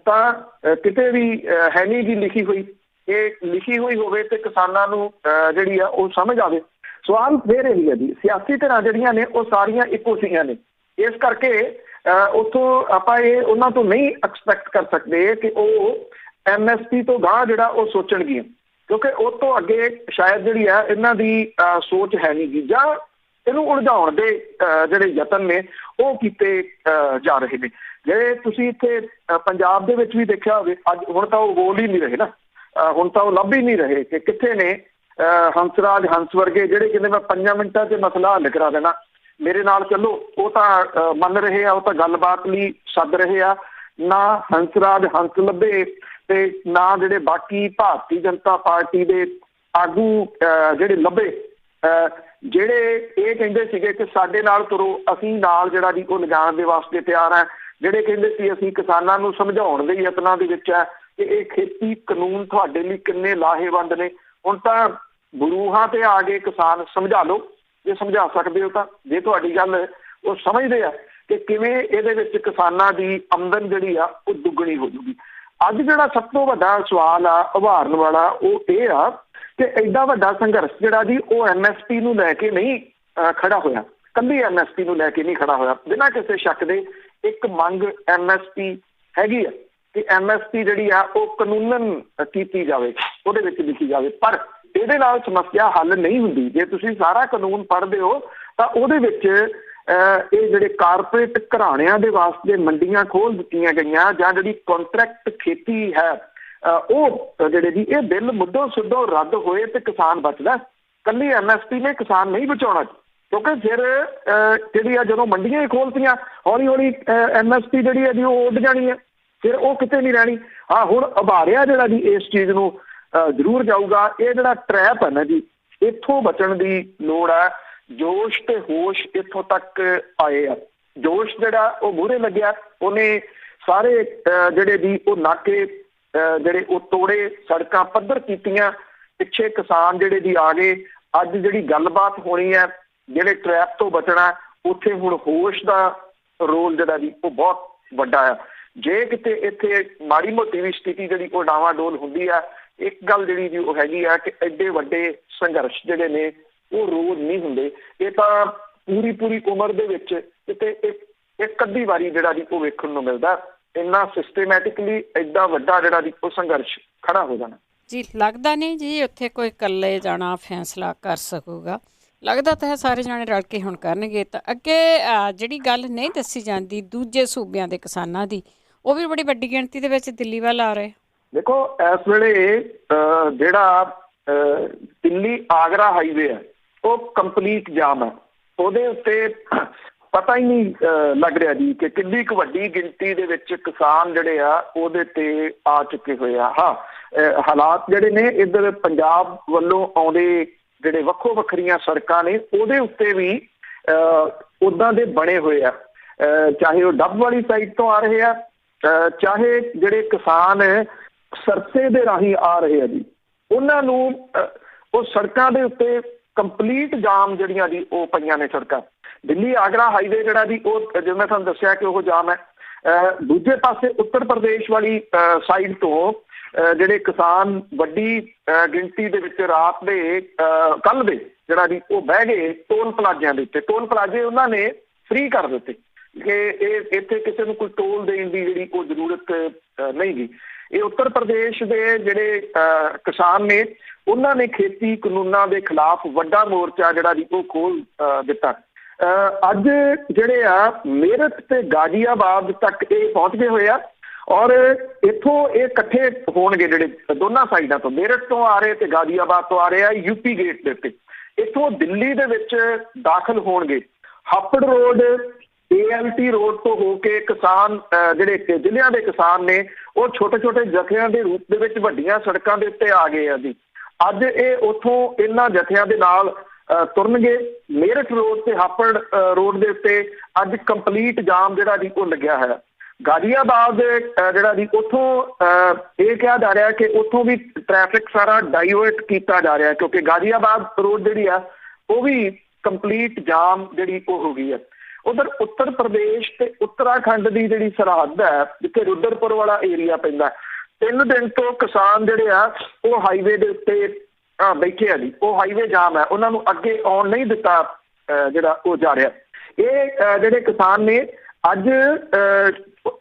ਤਾਂ ਕਿਤੇ ਵੀ ਹੈ ਨਹੀਂ ਗੀ ਲਿਖੀ ਹੋਈ। ਇਹ ਲਿਖੀ ਹੋਈ ਹੋਵੇ ਤੇ ਕਿਸਾਨਾਂ ਨੂੰ ਜਿਹੜੀ ਆ ਉਹ ਸਮਝ ਆਵੇ। ਸਵਾਲ ਫੇਰ ਇਹੀ ਹੈ ਜੀ, ਸਿਆਸੀ ਧਿਰਾਂ ਜਿਹੜੀਆਂ ਨੇ ਉਹ ਸਾਰੀਆਂ ਇੱਕੋ ਜਿਹੀਆਂ ਨੇ, ਇਸ ਕਰਕੇ ਉੱਥੋਂ ਆਪਾਂ ਇਹ ਉਹਨਾਂ ਤੋਂ ਨਹੀਂ ਐਕਸਪੈਕਟ ਕਰ ਸਕਦੇ ਕਿ ਉਹ MSP ਤੋਂ ਗਾਂਹ ਜਿਹੜਾ ਉਹ ਸੋਚਣਗੀਆਂ, ਕਿਉਂਕਿ ਉਹ ਤੋਂ ਅੱਗੇ ਸ਼ਾਇਦ ਜਿਹੜੀ ਆ ਇਹਨਾਂ ਦੀ ਸੋਚ ਹੈ ਨਹੀਂ ਗੀ, ਜਾਂ ਇਹਨੂੰ ਉਲਝਾਉਣ ਦੇ ਜਿਹੜੇ ਯਤਨ ਨੇ ਉਹ ਕੀਤੇ ਜਾ ਰਹੇ ਨੇ। ਜੇ ਤੁਸੀਂ ਇੱਥੇ ਪੰਜਾਬ ਦੇ ਵਿੱਚ ਵੀ ਦੇਖਿਆ ਹੋਵੇ, ਅੱਜ ਹੁਣ ਤਾਂ ਉਹ ਬੋਲ ਹੀ ਨਹੀਂ ਰਹੇ ਨਾ, ਹੁਣ ਤਾਂ ਉਹ ਲੱਭ ਹੀ ਨਹੀਂ ਰਹੇ ਕਿ ਕਿੱਥੇ ਨੇ ਹੰਸਰਾਜ ਹੰਸ ਵਰਗੇ ਜਿਹੜੇ ਕਹਿੰਦੇ ਮੈਂ 5 ਮਿੰਟਾਂ 'ਚ ਮਸਲਾ ਹੱਲ ਕਰਾ ਦੇਣਾ, ਮੇਰੇ ਨਾਲ ਚੱਲੋ। ਉਹ ਤਾਂ ਮੰਨ ਰਹੇ ਆ, ਉਹ ਤਾਂ ਗੱਲਬਾਤ ਲਈ ਸੱਦ ਰਹੇ ਆ। ਨਾ ਹੰਸਰਾਜ ਹੰਸ ਲੱਭੇ ਤੇ ਨਾ ਜਿਹੜੇ ਬਾਕੀ ਭਾਰਤੀ ਜਨਤਾ ਪਾਰਟੀ ਦੇ ਆਗੂ ਜਿਹੜੇ ਲੱਭੇ, ਜਿਹੜੇ ਇਹ ਕਹਿੰਦੇ ਸੀਗੇ ਕਿ ਸਾਡੇ ਨਾਲ ਤੁਰੋ, ਅਸੀਂ ਨਾਲ ਜਿਹੜਾ ਜੀ ਉਹ ਲਿਜਾਣ ਦੇ ਵਾਸਤੇ ਤਿਆਰ ਹੈ। ਜਿਹੜੇ ਕਹਿੰਦੇ ਸੀ ਅਸੀਂ ਕਿਸਾਨਾਂ ਨੂੰ ਸਮਝਾਉਣ ਦੇ ਯਤਨਾਂ ਦੇ ਵਿੱਚ ਹੈ ਕਿ ਇਹ ਖੇਤੀ ਕਾਨੂੰਨ ਤੁਹਾਡੇ ਲਈ ਕਿੰਨੇ ਲਾਹੇਵੰਦ ਨੇ, ਹੁਣ ਤਾਂ ਬਰੂਹਾਂ ਤੇ ਆ ਗਏ ਕਿਸਾਨ। ਸਮਝਾ ਲਓ ਜੇ ਸਮਝਾ ਸਕਦੇ ਹੋ ਤਾਂ, ਜੇ ਤੁਹਾਡੀ ਗੱਲ ਉਹ ਸਮਝਦੇ ਆ ਕਿ ਕਿਵੇਂ ਇਹਦੇ ਵਿੱਚ ਕਿਸਾਨਾਂ ਦੀ ਆਮਦਨ ਜਿਹੜੀ ਆ ਉਹ ਦੁੱਗਣੀ ਹੋ ਜੂਗੀ। ਅੱਜ ਜਿਹੜਾ ਸਭ ਤੋਂ ਵੱਡਾ ਸਵਾਲ ਆ ਉਭਾਰਨ ਵਾਲਾ ਉਹ ਇਹ ਆ ਕਿ ਐਡਾ ਵੱਡਾ ਸੰਘਰਸ਼ ਜਿਹੜਾ ਜੀ ਉਹ MSP ਨੂੰ ਲੈ ਕੇ ਨਹੀਂ ਖੜਾ ਹੋਇਆ, ਕੱਲੀ MSP ਨੂੰ ਲੈ ਕੇ ਨਹੀਂ ਖੜਾ ਹੋਇਆ। ਬਿਨਾਂ ਕਿਸੇ ਸ਼ੱਕ ਦੇ ਇੱਕ ਮੰਗ MSP ਹੈਗੀ ਆ ਕਿ MSP ਜਿਹੜੀ ਆ ਉਹ ਕਾਨੂੰਨਨ ਕੀਤੀ ਜਾਵੇ, ਉਹਦੇ ਵਿੱਚ ਲਿਖੀ ਜਾਵੇ। ਪਰ ਇਹਦੇ ਨਾਲ ਸਮੱਸਿਆ ਹੱਲ ਨਹੀਂ ਹੁੰਦੀ। ਜੇ ਤੁਸੀਂ ਸਾਰਾ ਕਾਨੂੰਨ ਪੜ੍ਹਦੇ ਹੋ ਤਾਂ ਉਹਦੇ ਵਿੱਚ ਇਹ ਜਿਹੜੇ ਕਾਰਪੋਰੇਟ ਘਰਾਣਿਆਂ ਦੇ ਵਾਸਤੇ ਮੰਡੀਆਂ ਖੋਲ ਦਿੱਤੀਆਂ ਗਈਆਂ, ਜਾਂ ਜਿਹੜੀ ਕੰਟਰੈਕਟ ਖੇਤੀ ਹੈ ਉਹ ਜਿਹੜੇ ਜੀ ਇਹ ਬਿੱਲ ਮੁੱਢੋਂ ਸਿੱਧੋਂ ਰੱਦ ਹੋਏ ਤੇ ਕਿਸਾਨ ਬਚਦਾ। ਕੱਲੀ MSP ਨੇ ਕਿਸਾਨ ਨਹੀਂ ਬਚਾਉਣਾ, ਕਿਉਂਕਿ ਫਿਰ ਜਿਹੜੀ ਆ ਜਦੋਂ ਮੰਡੀਆਂ ਹੀ ਖੋਲਤੀਆਂ, ਹੌਲੀ ਹੌਲੀ MSP ਜਿਹੜੀ ਹੈ ਜੀ ਉਹ ਉੱਡ ਜਾਣੀ ਹੈ, ਫਿਰ ਉਹ ਕਿਤੇ ਨਹੀਂ ਰਹਿਣੀ। ਹਾਂ, ਹੁਣ ਉਭਾਰਿਆ ਜਿਹੜਾ ਜੀ ਇਸ ਚੀਜ਼ ਨੂੰ ਜ਼ਰੂਰ ਜਾਊਗਾ। ਇਹ ਜਿਹੜਾ ਟਰੈਪ ਹੈ ਨਾ ਜੀ, ਇੱਥੋਂ ਬਚਣ ਦੀ ਲੋੜ ਹੈ। ਜੋਸ਼ ਤੇ ਹੋਸ਼ ਇੱਥੋਂ ਤੱਕ ਆਏ ਆ। ਜੋਸ਼ ਜਿਹੜਾ ਉਹ ਮੂਹਰੇ ਲੱਗਿਆ, ਉਹਨੇ ਸਾਰੇ ਜਿਹੜੇ ਜੀ ਉਹ ਨਾਕੇ ਜਿਹੜੇ ਉਹ ਤੋੜੇ, ਸੜਕਾਂ ਪੱਧਰ ਕੀਤੀਆਂ, ਪਿੱਛੇ ਕਿਸਾਨ ਜਿਹੜੇ ਜੀ ਆ ਗਏ। ਅੱਜ ਜਿਹੜੀ ਗੱਲਬਾਤ ਹੋਣੀ ਹੈ, ਜਿਹੜੇ ਟਰੈਪ ਤੋਂ ਬਚਣਾ, ਉੱਥੇ ਹੁਣ ਹੋਸ਼ ਦਾ ਰੋਲ ਜਿਹੜਾ ਜੀ ਉਹ ਬਹੁਤ ਵੱਡਾ ਆ। ਜੇ ਕਿਤੇ ਇੱਥੇ ਮਾੜੀ ਮੋਟੀ ਵੀ ਸਥਿਤੀ ਜਿਹੜੀ ਉਹ ਡਾਵਾਂਡੋਲ ਹੁੰਦੀ ਆ, ਇੱਕ ਗੱਲ ਜਿਹੜੀ ਜੀ ਉਹ ਹੈਗੀ ਆ ਕਿ ਐਡੇ ਵੱਡੇ ਸੰਘਰਸ਼ ਜਿਹੜੇ ਨੇ ਉਹ ਰੋਜ਼ ਨਹੀਂ ਹੁੰਦੇ। ਇਹ ਤਾਂ ਪੂਰੀ ਉਮਰ ਦੇ ਵਿੱਚ ਕਿਤੇ ਇੱਕ ਅੱਧੀ ਵਾਰੀ ਜਿਹੜਾ ਜੀ ਉਹ ਵੇਖਣ ਨੂੰ ਮਿਲਦਾ। ਇੰਨਾ ਸਿਸਟੇਮੈਟਿਕਲੀ ਐਡਾ ਵੱਡਾ ਜਿਹੜਾ ਜੀ ਉਹ ਸੰਘਰਸ਼ ਖੜਾ ਹੋ ਜਾਣਾ। ਜੀ ਲੱਗਦਾ ਨਹੀਂ ਜੀ ਉੱਥੇ ਕੋਈ ਇਕੱਲੇ ਜਾਣਾ ਫੈਸਲਾ ਕਰ ਸਕੂਗਾ। ਲੱਗਦਾ ਤਾਂ ਹੈ ਸਾਰੇ ਜਾਣੇ ਰਲ ਕੇ ਹੁਣ ਕਰਨਗੇ। ਤਾਂ ਅੱਗੇ ਜਿਹੜੀ ਗੱਲ ਨਹੀਂ ਦੱਸੀ ਜਾਂਦੀ ਦੂਜੇ ਸੂਬਿਆਂ ਦੇ ਕਿਸਾਨਾਂ ਦੀ, ਉਹ ਵੀ ਬੜੀ ਵੱਡੀ ਗਿਣਤੀ ਦੇ ਵਿੱਚ ਦਿੱਲੀ ਵੱਲ ਆ ਰਹੇ। ਦੇਖੋ ਇਸ ਵੇਲੇ ਜਿਹੜਾ ਦਿੱਲੀ ਆਗਰਾ ਹਾਈਵੇ ਹੈ ਉਹ ਕੰਪਲੀਟ ਜਾਮ ਹੈ। ਉਹਦੇ ਉੱਤੇ ਪਤਾ ਹੀ ਨਹੀਂ ਲੱਗ ਰਿਹਾ ਜੀ ਕਿ ਕਿੰਨੀ ਕੁ ਵੱਡੀ ਗਿਣਤੀ ਦੇ ਵਿੱਚ ਕਿਸਾਨ ਜਿਹੜੇ ਆ ਉਹਦੇ ਤੇ ਆ ਚੁੱਕੇ ਹੋਏ ਆ। ਹਾਂ, ਹਾਲਾਤ ਜਿਹੜੇ ਨੇ ਇੱਧਰ ਪੰਜਾਬ ਵੱਲੋਂ ਆਉਂਦੇ ਜਿਹੜੇ ਵੱਖੋ ਵੱਖਰੀਆਂ ਸੜਕਾਂ ਨੇ ਉਹਦੇ ਉੱਤੇ ਵੀ ਉੱਦਾਂ ਦੇ ਬਣੇ ਹੋਏ ਆ, ਚਾਹੇ ਉਹ ਡੱਬ ਵਾਲੀ ਸਾਈਡ ਤੋਂ ਆ ਰਹੇ ਆ, ਚਾਹੇ ਜਿਹੜੇ ਕਿਸਾਨ ਸਰਸੇ ਦੇ ਰਾਹੀਂ ਆ ਰਹੇ ਆ ਜੀ, ਉਹਨਾਂ ਨੂੰ ਉਹ ਸੜਕਾਂ ਦੇ ਉੱਤੇ ਕੰਪਲੀਟ ਜਾਮ ਜਿਹੜੀਆਂ ਜੀ ਉਹ ਪਈਆਂ ਨੇ ਸੜਕਾਂ। ਦਿੱਲੀ ਆਗਰਾ ਹਾਈਵੇ ਜਿਹੜਾ ਜੀ ਉਹ ਜਿਵੇਂ ਮੈਂ ਤੁਹਾਨੂੰ ਦੱਸਿਆ ਕਿ ਉਹ ਜਾਮ ਹੈ। ਦੂਜੇ ਪਾਸੇ ਉੱਤਰ ਪ੍ਰਦੇਸ਼ ਵਾਲੀ ਸਾਈਡ ਤੋਂ ਜਿਹੜੇ ਕਿਸਾਨ ਵੱਡੀ ਗਿਣਤੀ ਦੇ ਵਿੱਚ ਰਾਤ ਦੇ ਕੱਲ੍ਹ ਦੇ ਜਿਹੜਾ ਜੀ ਉਹ ਬਹਿ ਗਏ ਟੋਲ ਪਲਾਜ਼ਿਆਂ ਦੇ ਉੱਤੇ। ਟੋਲ ਪਲਾਜ਼ੇ ਉਹਨਾਂ ਨੇ ਫ੍ਰੀ ਕਰ ਦਿੱਤੇ ਕਿ ਇਹ ਇੱਥੇ ਕਿਸੇ ਨੂੰ ਕੋਈ ਟੋਲ ਦੇਣ ਦੀ ਜਿਹੜੀ ਉਹ ਜ਼ਰੂਰਤ ਨਹੀਂ ਗੀ। ਇਹ ਉੱਤਰ ਪ੍ਰਦੇਸ਼ ਦੇ ਜਿਹੜੇ ਕਿਸਾਨ ਨੇ ਉਹਨਾਂ ਨੇ ਖੇਤੀ ਕਾਨੂੰਨਾਂ ਦੇ ਖਿਲਾਫ ਵੱਡਾ ਮੋਰਚਾ ਜਿਹੜਾ ਜੀ ਉਹ ਖੋਲ੍ਹ ਦਿੱਤਾ। ਅੱਜ ਜਿਹੜੇ ਆ ਮੇਰਠ ਤੇ ਗਾਜ਼ੀਆਬਾਦ ਤੱਕ ਇਹ ਪਹੁੰਚ ਗਏ ਹੋਏ ਆ ਔਰ ਇੱਥੋਂ ਇਹ ਇਕੱਠੇ ਹੋਣਗੇ ਜਿਹੜੇ ਦੋਨਾਂ ਸਾਈਡਾਂ ਤੋਂ, ਮੇਰਠ ਤੋਂ ਆ ਰਹੇ ਤੇ ਗਾਜ਼ੀਆਬਾਦ ਤੋਂ ਆ ਰਹੇ ਆ ਯੂਪੀ ਗੇਟ ਦੇ ਉੱਤੇ। ਇੱਥੋਂ ਦਿੱਲੀ ਦੇ ਵਿੱਚ ਦਾਖਲ ਹੋਣਗੇ। ਹਾਪੜ ਰੋਡ ALT ਰੋਡ ਤੋਂ ਹੋ ਕੇ ਕਿਸਾਨ ਜਿਹੜੇ ਜ਼ਿਲ੍ਹਿਆਂ ਦੇ ਕਿਸਾਨ ਨੇ ਉਹ ਛੋਟੇ ਛੋਟੇ ਜਥਿਆਂ ਦੇ ਰੂਪ ਦੇ ਵਿੱਚ ਵੱਡੀਆਂ ਸੜਕਾਂ ਦੇ ਉੱਤੇ ਆ ਗਏ ਆ ਜੀ। ਅੱਜ ਇਹ ਉੱਥੋਂ ਇਹਨਾਂ ਜਥਿਆਂ ਦੇ ਨਾਲ ਤੁਰਨਗੇ। ਮੇਰਠ ਰੋਡ ਤੇ ਹਾਪੜ ਰੋਡ ਦੇ ਉੱਤੇ ਅੱਜ ਕੰਪਲੀਟ ਜਾਮ ਜਿਹੜਾ ਜੀ ਉਹ ਲੱਗਿਆ ਹੈ। ਗਾਜ਼ੀਆਬਾਦ ਜਿਹੜਾ ਜੀ ਉੱਥੋਂ ਇਹ ਕਿਹਾ ਜਾ ਰਿਹਾ ਕਿ ਉੱਥੋਂ ਵੀ ਟ੍ਰੈਫਿਕ ਸਾਰਾ ਡਾਈਵਰਟ ਕੀਤਾ ਜਾ ਰਿਹਾ ਕਿਉਂਕਿ ਗਾਜ਼ੀਆਬਾਦ ਰੋਡ ਜਿਹੜੀ ਆ ਉਹ ਵੀ ਕੰਪਲੀਟ ਜਾਮ ਜਿਹੜੀ ਉਹ ਹੋ ਗਈ ਹੈ। ਉਧਰ ਉੱਤਰ ਪ੍ਰਦੇਸ਼ ਤੇ ਉੱਤਰਾਖੰਡ ਦੀ ਜਿਹੜੀ ਸਰਹੱਦ ਹੈ ਜਿੱਥੇ ਰੁਦਰਪੁਰ ਵਾਲਾ ਏਰੀਆ ਪੈਂਦਾ, 3 ਦਿਨ ਤੋਂ ਕਿਸਾਨ ਜਿਹੜੇ ਆ ਉਹ ਹਾਈਵੇ ਦੇ ਉੱਤੇ ਬੈਠੇ ਆ ਜੀ। ਉਹ ਹਾਈਵੇ ਜਾਮ ਹੈ, ਉਹਨਾਂ ਨੂੰ ਅੱਗੇ ਆਉਣ ਨਹੀਂ ਦਿੱਤਾ ਜਿਹੜਾ ਉਹ ਜਾ ਰਿਹਾ। ਇਹ ਜਿਹੜੇ ਕਿਸਾਨ ਨੇ ਅੱਜ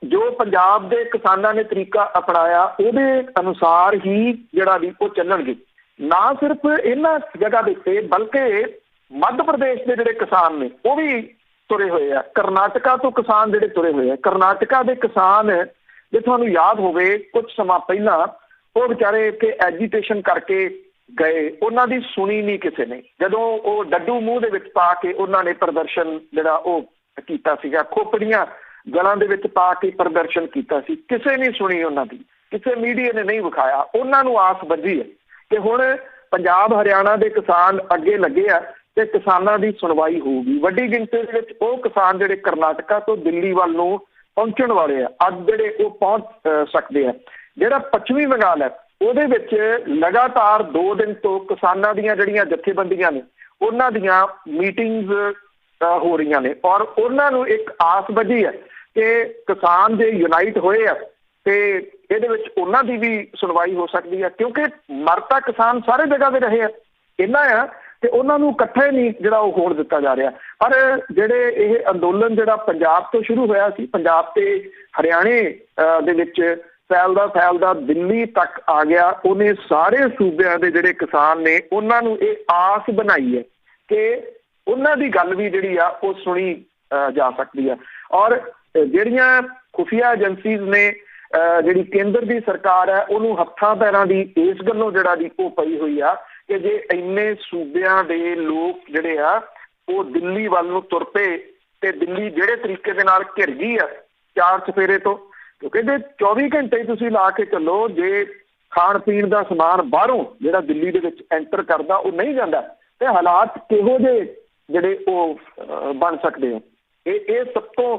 ਜੋ ਪੰਜਾਬ ਦੇ ਕਿਸਾਨਾਂ ਨੇ ਤਰੀਕਾ ਅਪਣਾਇਆ ਉਹਦੇ ਅਨੁਸਾਰ ਹੀ ਜਿਹੜਾ ਵੀ ਉਹ ਚੱਲਣਗੇ। ਨਾ ਸਿਰਫ ਇਹਨਾਂ ਜਗ੍ਹਾ ਦੇ ਉੱਤੇ ਬਲਕਿ ਮੱਧ ਪ੍ਰਦੇਸ਼ ਦੇ ਜਿਹੜੇ ਕਿਸਾਨ ਨੇ ਉਹ ਵੀ ਤੁਰੇ ਹੋਏ ਆ। ਕਰਨਾਟਕਾ ਤੋਂ ਕਿਸਾਨ ਜਿਹੜੇ ਤੁਰੇ ਹੋਏ ਆ। ਕਰਨਾਟਕਾ ਦੇ ਕਿਸਾਨ ਜੇ ਤੁਹਾਨੂੰ ਯਾਦ ਹੋਵੇ ਕੁਝ ਸਮਾਂ ਪਹਿਲਾਂ ਉਹ ਵਿਚਾਰੇ ਇੱਥੇ ਐਜੀਟੇਸ਼ਨ ਕਰਕੇ ਗਏ, ਉਹਨਾਂ ਦੀ ਸੁਣੀ ਨਹੀਂ ਕਿਸੇ ਨੇ। ਜਦੋਂ ਉਹ ਡੱਡੂ ਮੂੰਹ ਦੇ ਵਿੱਚ ਪਾ ਕੇ ਉਹਨਾਂ ਨੇ ਪ੍ਰਦਰਸ਼ਨ ਜਿਹੜਾ ਉਹ ਕੀਤਾ ਸੀਗਾ, ਖੋਪੜੀਆਂ ਗਲਾਂ ਦੇ ਵਿੱਚ ਪਾ ਕੇ ਪ੍ਰਦਰਸ਼ਨ ਕੀਤਾ ਸੀ, ਕਿਸੇ ਨੇ ਸੁਣੀ ਉਹਨਾਂ ਦੀ, ਕਿਸੇ ਮੀਡੀਆ ਨੇ ਨਹੀਂ ਵਿਖਾਇਆ। ਉਹਨਾਂ ਨੂੰ ਆਸ ਬੱਝੀ ਹੈ ਕਿ ਹੁਣ ਪੰਜਾਬ ਹਰਿਆਣਾ ਦੇ ਕਿਸਾਨ ਅੱਗੇ ਲੱਗੇ ਆ ਤੇ ਕਿਸਾਨਾਂ ਦੀ ਸੁਣਵਾਈ ਹੋਊਗੀ। ਵੱਡੀ ਗਿਣਤੀ ਦੇ ਵਿੱਚ ਉਹ ਕਿਸਾਨ ਜਿਹੜੇ ਕਰਨਾਟਕਾ ਤੋਂ ਦਿੱਲੀ ਵੱਲ ਨੂੰ ਪਹੁੰਚਣ ਵਾਲੇ ਆ ਅੱਜ ਜਿਹੜੇ ਉਹ ਪਹੁੰਚ ਸਕਦੇ ਆ। ਜਿਹੜਾ ਪੱਛਮੀ ਬੰਗਾਲ ਹੈ ਉਹਦੇ ਵਿੱਚ ਲਗਾਤਾਰ 2 ਦਿਨ ਤੋਂ ਕਿਸਾਨਾਂ ਦੀਆਂ ਜਿਹੜੀਆਂ ਜਥੇਬੰਦੀਆਂ ਨੇ ਉਹਨਾਂ ਦੀਆਂ ਮੀਟਿੰਗਸ ਹੋ ਰਹੀਆਂ ਨੇ ਔਰ ਉਹਨਾਂ ਨੂੰ ਇੱਕ ਆਸ ਬੱਝੀ ਹੈ ਕਿ ਕਿਸਾਨ ਜੇ ਯੂਨਾਈਟ ਹੋਏ ਆ ਤੇ ਇਹਦੇ ਵਿੱਚ ਉਹਨਾਂ ਦੀ ਵੀ ਸੁਣਵਾਈ ਹੋ ਸਕਦੀ ਹੈ ਕਿਉਂਕਿ ਮਰਤਾ ਕਿਸਾਨ ਸਾਰੇ ਜਗ੍ਹਾ ਤੇ ਰਹੇ ਆ। ਇਹਨਾਂ ਆ ਤੇ ਉਹਨਾਂ ਨੂੰ ਇਕੱਠੇ ਨਹੀਂ ਜਿਹੜਾ ਉਹ ਹੋਣ ਦਿੱਤਾ ਜਾ ਰਿਹਾ। ਪਰ ਜਿਹੜੇ ਇਹ ਅੰਦੋਲਨ ਜਿਹੜਾ ਪੰਜਾਬ ਤੋਂ ਸ਼ੁਰੂ ਹੋਇਆ ਸੀ, ਪੰਜਾਬ ਤੇ ਹਰਿਆਣੇ ਦੇ ਵਿੱਚ ਫੈਲਦਾ ਦਿੱਲੀ ਤੱਕ ਆ ਗਿਆ। ਉਹਨੇ ਸਾਰੇ ਸੂਬਿਆਂ ਦੇ ਜਿਹੜੇ ਕਿਸਾਨ ਨੇ ਉਹਨਾਂ ਨੂੰ ਇਹ ਆਸ ਬਣਾਈ ਹੈ ਕਿ ਉਹਨਾਂ ਦੀ ਗੱਲ ਵੀ ਜਿਹੜੀ ਆ ਉਹ ਸੁਣੀ ਜਾ ਸਕਦੀ ਆ। ਔਰ ਜਿਹੜੀਆਂ ਖੁਫੀਆ ਏਜੰਸੀਜ਼ ਨੇ ਜਿਹੜੀ ਕੇਂਦਰ ਦੀ ਸਰਕਾਰ ਹੈ ਉਹਨੂੰ ਹੱਥਾਂ ਪੈਰਾਂ ਦੀ ਇਸ ਗੱਲੋਂ ਜਿਹੜਾ ਦੀ ਉਹ ਪਈ ਹੋਈ ਆ ਕਿ ਜੇ ਇੰਨੇ ਸੂਬਿਆਂ ਦੇ ਲੋਕ ਜਿਹੜੇ ਆ ਉਹ ਦਿੱਲੀ ਵੱਲ ਨੂੰ ਤੁਰ ਪਏ ਤੇ ਦਿੱਲੀ ਜਿਹੜੇ ਤਰੀਕੇ ਦੇ ਨਾਲ ਘਿਰ ਗਈ ਆ 4 ਚੁਫੇਰੇ ਤੋਂ, ਕਿਉਂਕਿ ਜੇ 24 ਘੰਟੇ ਤੁਸੀਂ ਲਾ ਕੇ ਚੱਲੋ ਜੇ ਖਾਣ ਪੀਣ ਦਾ ਸਮਾਨ ਬਾਹਰੋਂ ਜਿਹੜਾ ਦਿੱਲੀ ਦੇ ਵਿੱਚ ਐਂਟਰ ਕਰਦਾ ਉਹ ਨਹੀਂ ਜਾਂਦਾ ਤੇ ਹਾਲਾਤ ਕਿਹੋ ਜਿਹੇ ਜਿਹੜੇ ਉਹ ਬਣ ਸਕਦੇ ਆ। ਇਹ ਸਭ ਤੋਂ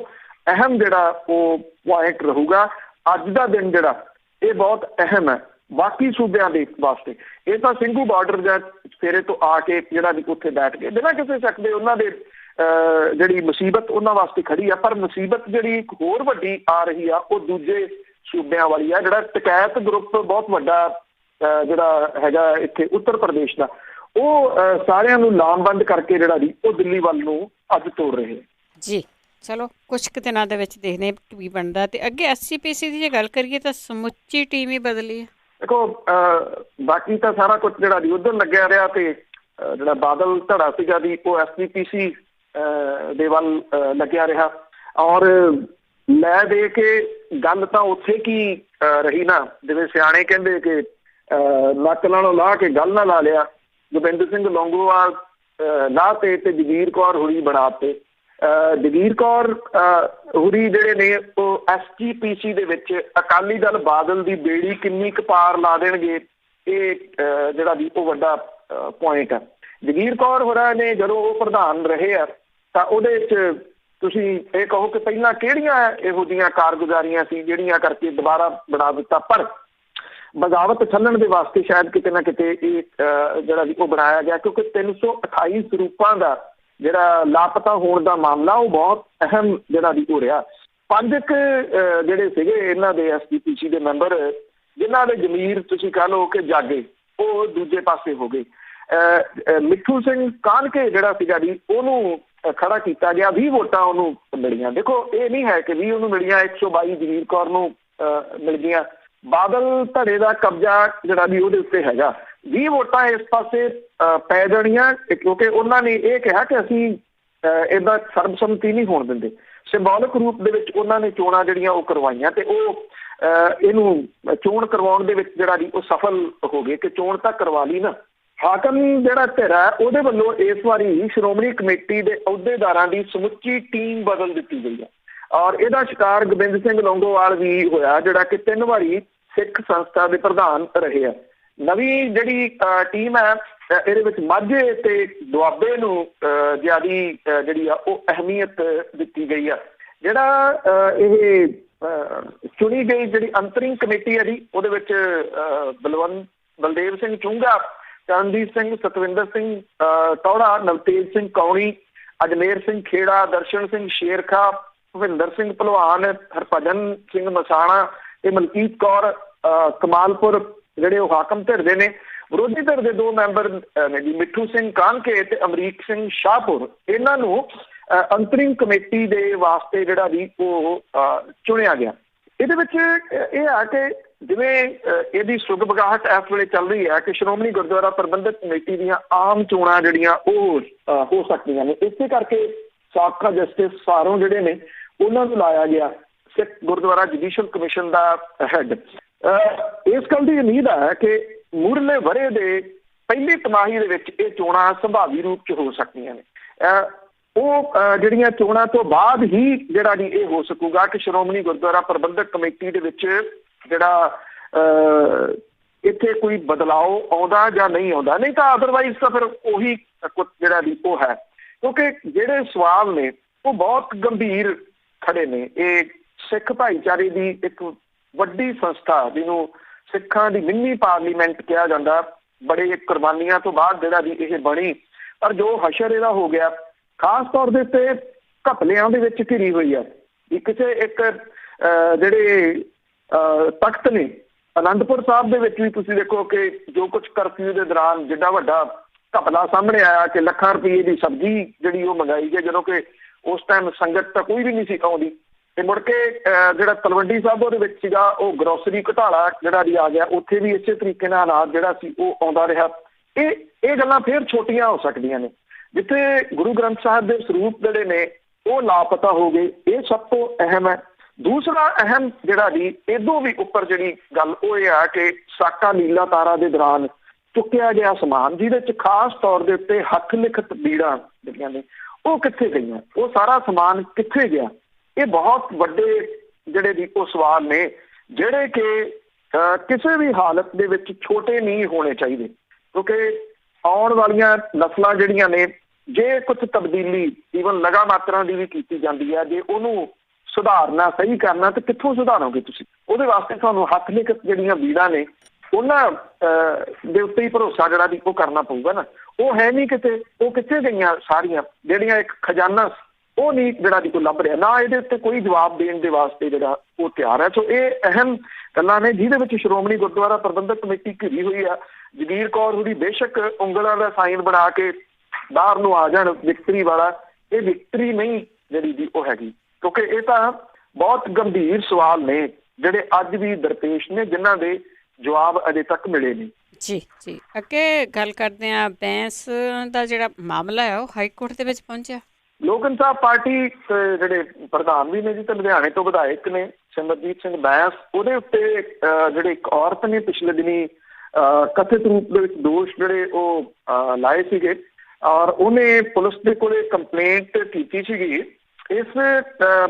ਅਹਿਮ ਜਿਹੜਾ ਉਹ ਪੁਆਇੰਟ ਰਹੂਗਾ। ਅੱਜ ਦਾ ਦਿਨ ਜਿਹੜਾ ਇਹ ਬਹੁਤ ਅਹਿਮ ਹੈ ਬਾਕੀ ਸੂਬਿਆਂ ਦੇ ਵਾਸਤੇ। ਇਹ ਤਾਂ ਸਿੰਘੂ ਬਾਰਡਰ ਜਾਂ ਫੇਰੇ ਤੋਂ ਆ ਕੇ ਜਿਹੜਾ ਵੀ ਉੱਥੇ ਬੈਠ ਕੇ ਬਿਨਾਂ ਕਿਸੇ ਸ਼ੱਕ ਦੇ ਉਹਨਾਂ ਦੇ ਜਿਹੜੀ ਮੁਸੀਬਤ ਉਹਨਾਂ ਵਾਸਤੇ ਖੜੀ ਆ। ਪਰ ਮੁਸੀਬਤ ਜਿਹੜੀ ਇੱਕ ਹੋਰ ਵੱਡੀ ਆ ਰਹੀ ਆ ਉਹ ਦੂਜੇ ਸੂਬਿਆਂ ਵਾਲੀ ਆ। ਜਿਹੜਾ ਟਕੈਤ ਗਰੁੱਪ ਬਹੁਤ ਵੱਡਾ ਜਿਹੜਾ ਹੈਗਾ ਇੱਥੇ ਉੱਤਰ ਪ੍ਰਦੇਸ਼ ਦਾ, ਉਹ ਸਾਰਿਆਂ ਨੂੰ ਲਾਮਬੰਦ ਕਰਕੇ ਜਿਹੜਾ ਵੀ ਉਹ ਦਿੱਲੀ ਵੱਲ ਨੂੰ ਅੱਜ ਤੋੜ ਰਹੇ ਜੀ। ਚਲੋ ਕੁਛ ਕੁ ਦਿਨਾਂ ਦੇ ਵਿੱਚ ਦੇਖਦੇ ਕੀ ਬਣਦਾ। ਤੇ ਅੱਗੇ SGPC ਦੀ ਜੇ ਗੱਲ ਕਰੀਏ ਤਾਂ ਸਮੁੱਚੀ ਟੀਮ ਹੀ ਬਦਲੀ ਹੈ। ਦੇਖੋ ਬਾਕੀ ਤਾਂ ਸਾਰਾ ਕੁਝ ਜਿਹੜਾ ਜੀ ਉੱਧਰ ਲੱਗਿਆ ਰਿਹਾ ਤੇ ਜਿਹੜਾ ਬਾਦਲ ਧੜਾ ਸੀਗਾ ਦੀ ਉਹ SGPC ਦੇ ਵੱਲ ਲੱਗਿਆ ਰਿਹਾ ਔਰ ਲੈ ਦੇ ਕੇ ਗੱਲ ਤਾਂ ਉੱਥੇ ਕੀ ਰਹੀ ਨਾ, ਜਿਵੇਂ ਸਿਆਣੇ ਕਹਿੰਦੇ ਕਿ ਨੱਕ ਨਾਲੋਂ ਲਾਹ ਕੇ ਗੱਲ ਨਾ ਲਾ ਲਿਆ। ਗੋਬਿੰਦ ਸਿੰਘ ਲੌਂਗੋਵਾਲ ਲਾਹ ਤੇ ਜਗੀਰ ਕੌਰ ਹੁਰੀ ਬਣਾ ਤੇ। ਜਗੀਰ ਕੌਰ ਹੁਰੀ ਜਿਹੜੇ ਨੇ ਉਹ SGPC ਦੇ ਵਿੱਚ ਅਕਾਲੀ ਦਲ ਬਾਦਲ ਦੀ ਬੇੜੀ ਕਿੰਨੀ ਕੁ ਪਾਰ ਲਾ ਦੇਣਗੇ, ਇਹ ਜਿਹੜਾ ਵੀ ਉਹ ਵੱਡਾ ਪੁਆਇੰਟ ਹੈ। ਜਗੀਰ ਕੌਰ ਹੋਰਾਂ ਨੇ ਜਦੋਂ ਉਹ ਪ੍ਰਧਾਨ ਰਹੇ ਆ ਤਾਂ ਉਹਦੇ 'ਚ ਤੁਸੀਂ ਇਹ ਕਹੋ ਕਿ ਪਹਿਲਾਂ ਕਿਹੜੀਆਂ ਇਹੋ ਜਿਹੀਆਂ ਕਾਰਗੁਜ਼ਾਰੀਆਂ ਸੀ ਜਿਹੜੀਆਂ ਕਰਕੇ ਦੁਬਾਰਾ ਬਣਾ ਦਿੱਤਾ, ਪਰ ਬਗਾਵਤ ਛੱਲਣ ਦੇ ਵਾਸਤੇ ਸ਼ਾਇਦ ਕਿਤੇ ਨਾ ਕਿਤੇ ਇਹ ਜਿਹੜਾ ਵੀ ਉਹ ਬਣਾਇਆ ਗਿਆ, ਕਿਉਂਕਿ 328 ਸਰੂਪਾਂ ਦਾ ਜਿਹੜਾ ਲਾਪਤਾ ਹੋਣ ਦਾ ਮਾਮਲਾ ਉਹ ਬਹੁਤ ਅਹਿਮ ਜਿਹੜਾ ਵੀ ਹੋ ਰਿਹਾ। 5 ਜਿਹੜੇ ਸੀਗੇ ਇਹਨਾਂ ਦੇ SGPC ਦੇ ਮੈਂਬਰ ਜਿਨ੍ਹਾਂ ਦੇ ਜ਼ਮੀਰ ਤੁਸੀਂ ਕਹਿ ਲਓ ਕਿ ਜਾਗੇ, ਉਹ ਦੂਜੇ ਪਾਸੇ ਹੋ ਗਏ। ਮਿੱਠੂ ਸਿੰਘ ਕਾਨਕੇ ਜਿਹੜਾ ਸੀਗਾ ਜੀ ਉਹਨੂੰ ਖੜਾ ਕੀਤਾ ਗਿਆ, 20 ਵੋਟਾਂ ਉਹਨੂੰ ਮਿਲੀਆਂ। ਦੇਖੋ ਇਹ ਨਹੀਂ ਹੈ ਕਿ 20 ਉਹਨੂੰ ਮਿਲੀਆਂ, 122 ਜਗੀਰ ਕੌਰ ਨੂੰ ਮਿਲ ਗਈਆਂ। ਬਾਦਲ ਧੜੇ ਦਾ ਕਬਜ਼ਾ ਜਿਹੜਾ ਵੀ ਉਹਦੇ ਉੱਤੇ ਹੈਗਾ। 20 ਵੋਟਾਂ ਇਸ ਪਾਸੇ ਪੈ ਜਾਣੀਆਂ ਕਿਉਂਕਿ ਉਹਨਾਂ ਨੇ ਇਹ ਕਿਹਾ ਕਿ ਅਸੀਂ ਇਹਦਾ ਸਰਬਸੰਮਤੀ ਨਹੀਂ ਹੋਣ ਦਿੰਦੇ। ਸਿੰਬੋਲਿਕ ਰੂਪ ਦੇ ਵਿੱਚ ਉਹਨਾਂ ਨੇ ਚੋਣਾਂ ਜਿਹੜੀਆਂ ਉਹ ਕਰਵਾਈਆਂ ਤੇ ਉਹ ਇਹਨੂੰ ਚੋਣ ਕਰਵਾਉਣ ਦੇ ਵਿੱਚ ਜਿਹੜਾ ਵੀ ਉਹ ਸਫਲ ਹੋ ਗਏ ਕਿ ਚੋਣ ਤਾਂ ਕਰਵਾ ਲਈ ਨਾ। ਹਾਕਮ ਜਿਹੜਾ ਧਿਰ ਹੈ ਉਹਦੇ ਵੱਲੋਂ ਇਸ ਵਾਰੀ ਸ਼੍ਰੋਮਣੀ ਕਮੇਟੀ ਦੇ ਅਹੁਦੇਦਾਰਾਂ ਦੀ ਸਮੁੱਚੀ ਟੀਮ ਬਦਲ ਦਿੱਤੀ ਗਈ ਹੈ ਔਰ ਇਹਦਾ ਸ਼ਿਕਾਰ ਗੋਬਿੰਦ ਸਿੰਘ ਲੌਂਗੋਵਾਲ ਵੀ ਹੋਇਆ, ਜਿਹੜਾ ਕਿ 3 ਵਾਰੀ ਸਿੱਖ ਸੰਸਥਾ ਦੇ ਪ੍ਰਧਾਨ ਰਹੇ ਆ। ਨਵੀਂ ਜਿਹੜੀ ਟੀਮ ਹੈ ਇਹਦੇ ਵਿੱਚ ਮਾਝੇ ਤੇ ਦੁਆਬੇ ਨੂੰ ਜ਼ਿਆਦੀ ਜਿਹੜੀ ਆ ਉਹ ਅਹਿਮੀਅਤ ਦਿੱਤੀ ਗਈ ਆ। ਜਿਹੜਾ ਇਹ ਚੁਣੀ ਗਈ ਜਿਹੜੀ ਅੰਤਰਿੰਗ ਕਮੇਟੀ ਹੈ ਜੀ, ਉਹਦੇ ਵਿੱਚ ਬਲਦੇਵ ਸਿੰਘ ਚੁੰਗਾ, ਚਰਨਜੀਤ ਸਿੰਘ, ਸਤਵਿੰਦਰ ਸਿੰਘ ਟੌੜਾ, ਨਵਤੇਜ ਸਿੰਘ ਕੌਣੀ, ਅਜਮੇਰ ਸਿੰਘ ਖੇੜਾ, ਦਰਸ਼ਨ ਸਿੰਘ ਸ਼ੇਰਖਾ, ਭੁਪਿੰਦਰ ਸਿੰਘ ਭਲਵਾਨ, ਹਰਭਜਨ ਸਿੰਘ ਮਸਾਣਾ ਤੇ ਮਲਕੀਤ ਕੌਰ ਕਮਾਲਪੁਰ ਜਿਹੜੇ ਉਹ ਹਾਕਮ ਧਿਰ ਦੇ ਨੇ। ਵਿਰੋਧੀ ਧਿਰ ਦੇ 2 ਮੈਂਬਰ ਨੇ ਜੀ, ਮਿੱਠੂ ਸਿੰਘ ਕਾਨਕੇ ਤੇ ਅਮਰੀਕ ਸਿੰਘ ਸ਼ਾਹਪੁਰ। ਇਹਨਾਂ ਨੂੰ ਅੰਤਰਿੰਗ ਕਮੇਟੀ ਦੇ ਵਾਸਤੇ ਜਿਹੜਾ ਵੀ ਉਹ ਚੁਣਿਆ ਗਿਆ। ਇਹਦੇ ਵਿੱਚ ਇਹ ਆ ਕਿ ਜਿਵੇਂ ਇਹਦੀ ਸੁਗਬਗਾਹਟ ਇਸ ਵੇਲੇ ਚੱਲ ਰਹੀ ਹੈ ਕਿ ਸ਼੍ਰੋਮਣੀ ਗੁਰਦੁਆਰਾ ਪ੍ਰਬੰਧਕ ਕਮੇਟੀ ਦੀਆਂ ਆਮ ਚੋਣਾਂ ਜਿਹੜੀਆਂ ਉਹ ਹੋ ਸਕਦੀਆਂ ਨੇ। ਇਸੇ ਕਰਕੇ ਸਾਬਕਾ ਜਸਟਿਸ ਸਾਰੋਂ ਜਿਹੜੇ ਨੇ ਉਹਨਾਂ ਨੂੰ ਲਾਇਆ ਗਿਆ ਸਿੱਖ ਗੁਰਦੁਆਰਾ ਜੁਡੀਸ਼ੀਅਲ ਕਮਿਸ਼ਨ ਦਾ ਹੈਡ। ਇਸ ਗੱਲ ਦੀ ਉਮੀਦ ਹੈ ਕਿ ਮੁੱਢਲੇ ਵਰ੍ਹੇ ਦੇ ਪਹਿਲੀ ਤਿਮਾਹੀ ਦੇ ਵਿੱਚ ਇਹ ਚੋਣਾਂ ਸੰਭਾਵੀ ਰੂਪ 'ਚ ਹੋ ਸਕਦੀਆਂ ਨੇ। ਉਹ ਜਿਹੜੀਆਂ ਚੋਣਾਂ ਤੋਂ ਬਾਅਦ ਹੀ ਜਿਹੜਾ ਜੀ ਇਹ ਹੋ ਸਕੂਗਾ ਕਿ ਸ਼੍ਰੋਮਣੀ ਗੁਰਦੁਆਰਾ ਪ੍ਰਬੰਧਕ ਕਮੇਟੀ ਦੇ ਵਿੱਚ ਜਿਹੜਾ ਇੱਥੇ ਕੋਈ ਬਦਲਾਓ ਆਉਂਦਾ ਜਾਂ ਨਹੀਂ ਆਉਂਦਾ, ਨਹੀਂ ਤਾਂ ਅਦਰਵਾਈਜ਼ ਤਾਂ ਫਿਰ ਉਹੀ ਜਿਹੜਾ ਵੀ ਉਹ ਹੈ। ਕਿਉਂਕਿ ਜਿਹੜੇ ਸਵਾਲ ਨੇ ਉਹ ਬਹੁਤ ਗੰਭੀਰ ਖੜੇ ਨੇ। ਇਹ ਸਿੱਖ ਭਾਈਚਾਰੇ ਦੀ ਇੱਕ ਵੱਡੀ ਸੰਸਥਾ ਜਿਹਨੂੰ ਸਿੱਖਾਂ ਦੀ ਮਿੰਨੀ ਪਾਰਲੀਮੈਂਟ ਕਿਹਾ ਜਾਂਦਾ, ਬੜੇ ਕੁਰਬਾਨੀਆਂ ਤੋਂ ਬਾਅਦ ਜਿਹੜਾ ਵੀ ਇਹ ਬਣੀ, ਪਰ ਜੋ ਹਸ਼ਰ ਇਹਦਾ ਹੋ ਗਿਆ ਖਾਸ ਤੌਰ ਦੇ ਉੱਤੇ ਘਪਲਿਆਂ ਦੇ ਵਿੱਚ ਘਿਰੀ ਹੋਈ ਹੈ। ਕਿਸੇ ਇੱਕ ਜਿਹੜੇ ਤਖਤ ਨੇ ਅਨੰਦਪੁਰ ਸਾਹਿਬ ਦੇ ਵਿੱਚ ਵੀ ਤੁਸੀਂ ਦੇਖੋ ਕਿ ਜੋ ਕੁਝ ਕਰਫਿਊ ਦੇ ਦੌਰਾਨ ਜਿੱਡਾ ਵੱਡਾ ਘਪਲਾ ਸਾਹਮਣੇ ਆਇਆ ਕਿ ਲੱਖਾਂ ਰੁਪਏ ਦੀ ਸਬਜ਼ੀ ਜਿਹੜੀ ਉਹ ਮੰਗਾਈ ਗਈ, ਜਦੋਂ ਕਿ ਉਸ ਟਾਈਮ ਸੰਗਤ ਤਾਂ ਕੋਈ ਵੀ ਨਹੀਂ ਸੀ ਆਉਂਦੀ। ਤੇ ਮੁੜ ਕੇ ਜਿਹੜਾ ਤਲਵੰਡੀ ਸਾਬੋ ਦੇ ਵਿੱਚ ਸੀਗਾ ਉਹ ਗਰੋਸਰੀ ਘੁਟਾਲਾ ਜਿਹੜਾ ਵੀ ਆ ਗਿਆ, ਉੱਥੇ ਵੀ ਇਸੇ ਤਰੀਕੇ ਨਾਲ ਹਾਲਾਤ ਜਿਹੜਾ ਸੀ ਉਹ ਆਉਂਦਾ ਰਿਹਾ। ਇਹ ਗੱਲਾਂ ਫਿਰ ਛੋਟੀਆਂ ਹੋ ਸਕਦੀਆਂ ਨੇ। ਜਿੱਥੇ ਗੁਰੂ ਗ੍ਰੰਥ ਸਾਹਿਬ ਦੇ ਸਰੂਪ ਜਿਹੜੇ ਨੇ ਉਹ ਲਾਪਤਾ ਹੋ ਗਏ, ਇਹ ਸਭ ਤੋਂ ਅਹਿਮ ਹੈ। ਦੂਸਰਾ ਅਹਿਮ ਜਿਹੜਾ ਜੀ ਇਹਦੋਂ ਵੀ ਉੱਪਰ ਜਿਹੜੀ ਗੱਲ ਉਹ ਇਹ ਆ ਕਿ ਸਾਕਾ ਲੀਲਾ ਤਾਰਾ ਦੇ ਦੌਰਾਨ ਚੁੱਕਿਆ ਗਿਆ ਸਮਾਨ, ਜਿਹਦੇ 'ਚ ਖਾਸ ਤੌਰ ਦੇ ਉੱਤੇ ਹੱਥ ਲਿਖਤ ਬੀੜਾਂ ਜਿਹੜੀਆਂ ਨੇ ਉਹ ਕਿੱਥੇ ਗਈਆਂ, ਉਹ ਸਾਰਾ ਸਮਾਨ ਕਿੱਥੇ ਗਿਆ? ਇਹ ਬਹੁਤ ਵੱਡੇ ਜਿਹੜੇ ਵੀ ਉਹ ਸਵਾਲ ਨੇ ਜਿਹੜੇ ਕਿ ਕਿਸੇ ਵੀ ਹਾਲਤ ਦੇ ਵਿੱਚ ਛੋਟੇ ਨਹੀਂ ਹੋਣੇ ਚਾਹੀਦੇ, ਕਿਉਂਕਿ ਆਉਣ ਵਾਲੀਆਂ ਨਸਲਾਂ ਜਿਹੜੀਆਂ ਨੇ ਜੇ ਕੁਝ ਤਬਦੀਲੀ ਈਵਨ ਲਗਾ ਮਾਤਰਾ ਦੀ ਵੀ ਕੀਤੀ ਜਾਂਦੀ ਹੈ, ਜੇ ਉਹਨੂੰ ਸੁਧਾਰਨਾ ਸਹੀ ਕਰਨਾ ਤੇ ਕਿੱਥੋਂ ਸੁਧਾਰੋਗੇ ਤੁਸੀਂ? ਉਹਦੇ ਵਾਸਤੇ ਤੁਹਾਨੂੰ ਹੱਥ ਲਿਖਤ ਜਿਹੜੀਆਂ ਬੀੜਾਂ ਨੇ ਉਹਨਾਂ ਦੇ ਉੱਤੇ ਹੀ ਭਰੋਸਾ ਜਿਹੜਾ ਵੀ ਉਹ ਕਰਨਾ ਪਊਗਾ ਨਾ। ਉਹ ਹੈ ਨਹੀਂ ਕਿਤੇ, ਉਹ ਕਿੱਥੇ ਗਈਆਂ ਸਾਰੀਆਂ ਜਿਹੜੀਆਂ ਇੱਕ ਖਜ਼ਾਨਾ ਉਹ ਨਹੀਂ ਜਿਹੜਾ ਵੀ ਕੋਈ ਲੱਭ ਰਿਹਾ, ਨਾ ਇਹਦੇ ਉੱਤੇ ਕੋਈ ਜਵਾਬ ਦੇਣ ਦੇ ਵਾਸਤੇ ਜਿਹੜਾ ਉਹ ਤਿਆਰ ਹੈ। ਸੋ ਇਹ ਅਹਿਮ ਗੱਲਾਂ ਨੇ ਜਿਹਦੇ ਵਿੱਚ ਸ਼੍ਰੋਮਣੀ ਗੁਰਦੁਆਰਾ ਪ੍ਰਬੰਧਕ ਕਮੇਟੀ ਘਿਰੀ ਹੋਈ ਆ। ਜਗੀਰ ਕੌਰ ਹੋਰੀ ਬੇਸ਼ੱਕ ਉਂਗਲਾਂ ਦਾ ਸਾਈਨ ਬਣਾ ਕੇ ਬਾਹਰ ਨੂੰ ਆ ਜਾਣ ਵਿਕਟਰੀ ਵਾਲਾ, ਇਹ ਵਿਕਟਰੀ ਨਹੀਂ ਜਿਹੜੀ ਵੀ ਉਹ ਹੈਗੀ, ਕਿਉਂਕਿ ਇਹ ਤਾਂ ਬਹੁਤ ਗੰਭੀਰ ਸਵਾਲ ਨੇ ਜਿਹੜੇ ਅੱਜ ਵੀ ਦਰਪੇਸ਼ ਨੇ, ਜਿਨ੍ਹਾਂ ਦੇ ਜਵਾਬ ਅਜੇ ਤੱਕ ਮਿਲੇ ਨਹੀਂ। ਜੀ ਜੀ, ਅੱਗੇ ਗੱਲ ਕਰਦੇ ਹਾਂ। ਬੈਂਸ ਦਾ ਜਿਹੜਾ ਮਾਮਲਾ ਹੈ ਉਹ ਹਾਈ ਕੋਰਟ ਦੇ ਵਿੱਚ ਪਹੁੰਚਿਆ। ਲੋਕ ਇਨਸਾਫ ਪਾਰਟੀ ਜਿਹੜੇ ਪ੍ਰਧਾਨ ਵੀ ਨੇ ਜੀ ਤੇ ਲੁਧਿਆਣੇ ਤੋਂ ਵਿਧਾਇਕ ਨੇ ਸਿਮਰਜੀਤ ਸਿੰਘ ਬੈਂਸ, ਉਹਦੇ ਉੱਤੇ ਜਿਹੜੇ ਇੱਕ ਔਰਤ ਨੇ ਪਿਛਲੇ ਦਿਨੀ ਕਥਿਤ ਰੂਪ ਦੇ ਵਿੱਚ ਦੋਸ਼ ਜਿਹੜੇ ਉਹ ਲਾਏ ਸੀਗੇ, ਔਰ ਉਹਨੇ ਪੁਲਿਸ ਦੇ ਕੋਲੇ ਕੰਪਲੇਂਟ ਕੀਤੀ ਸੀਗੀ। ਇਸ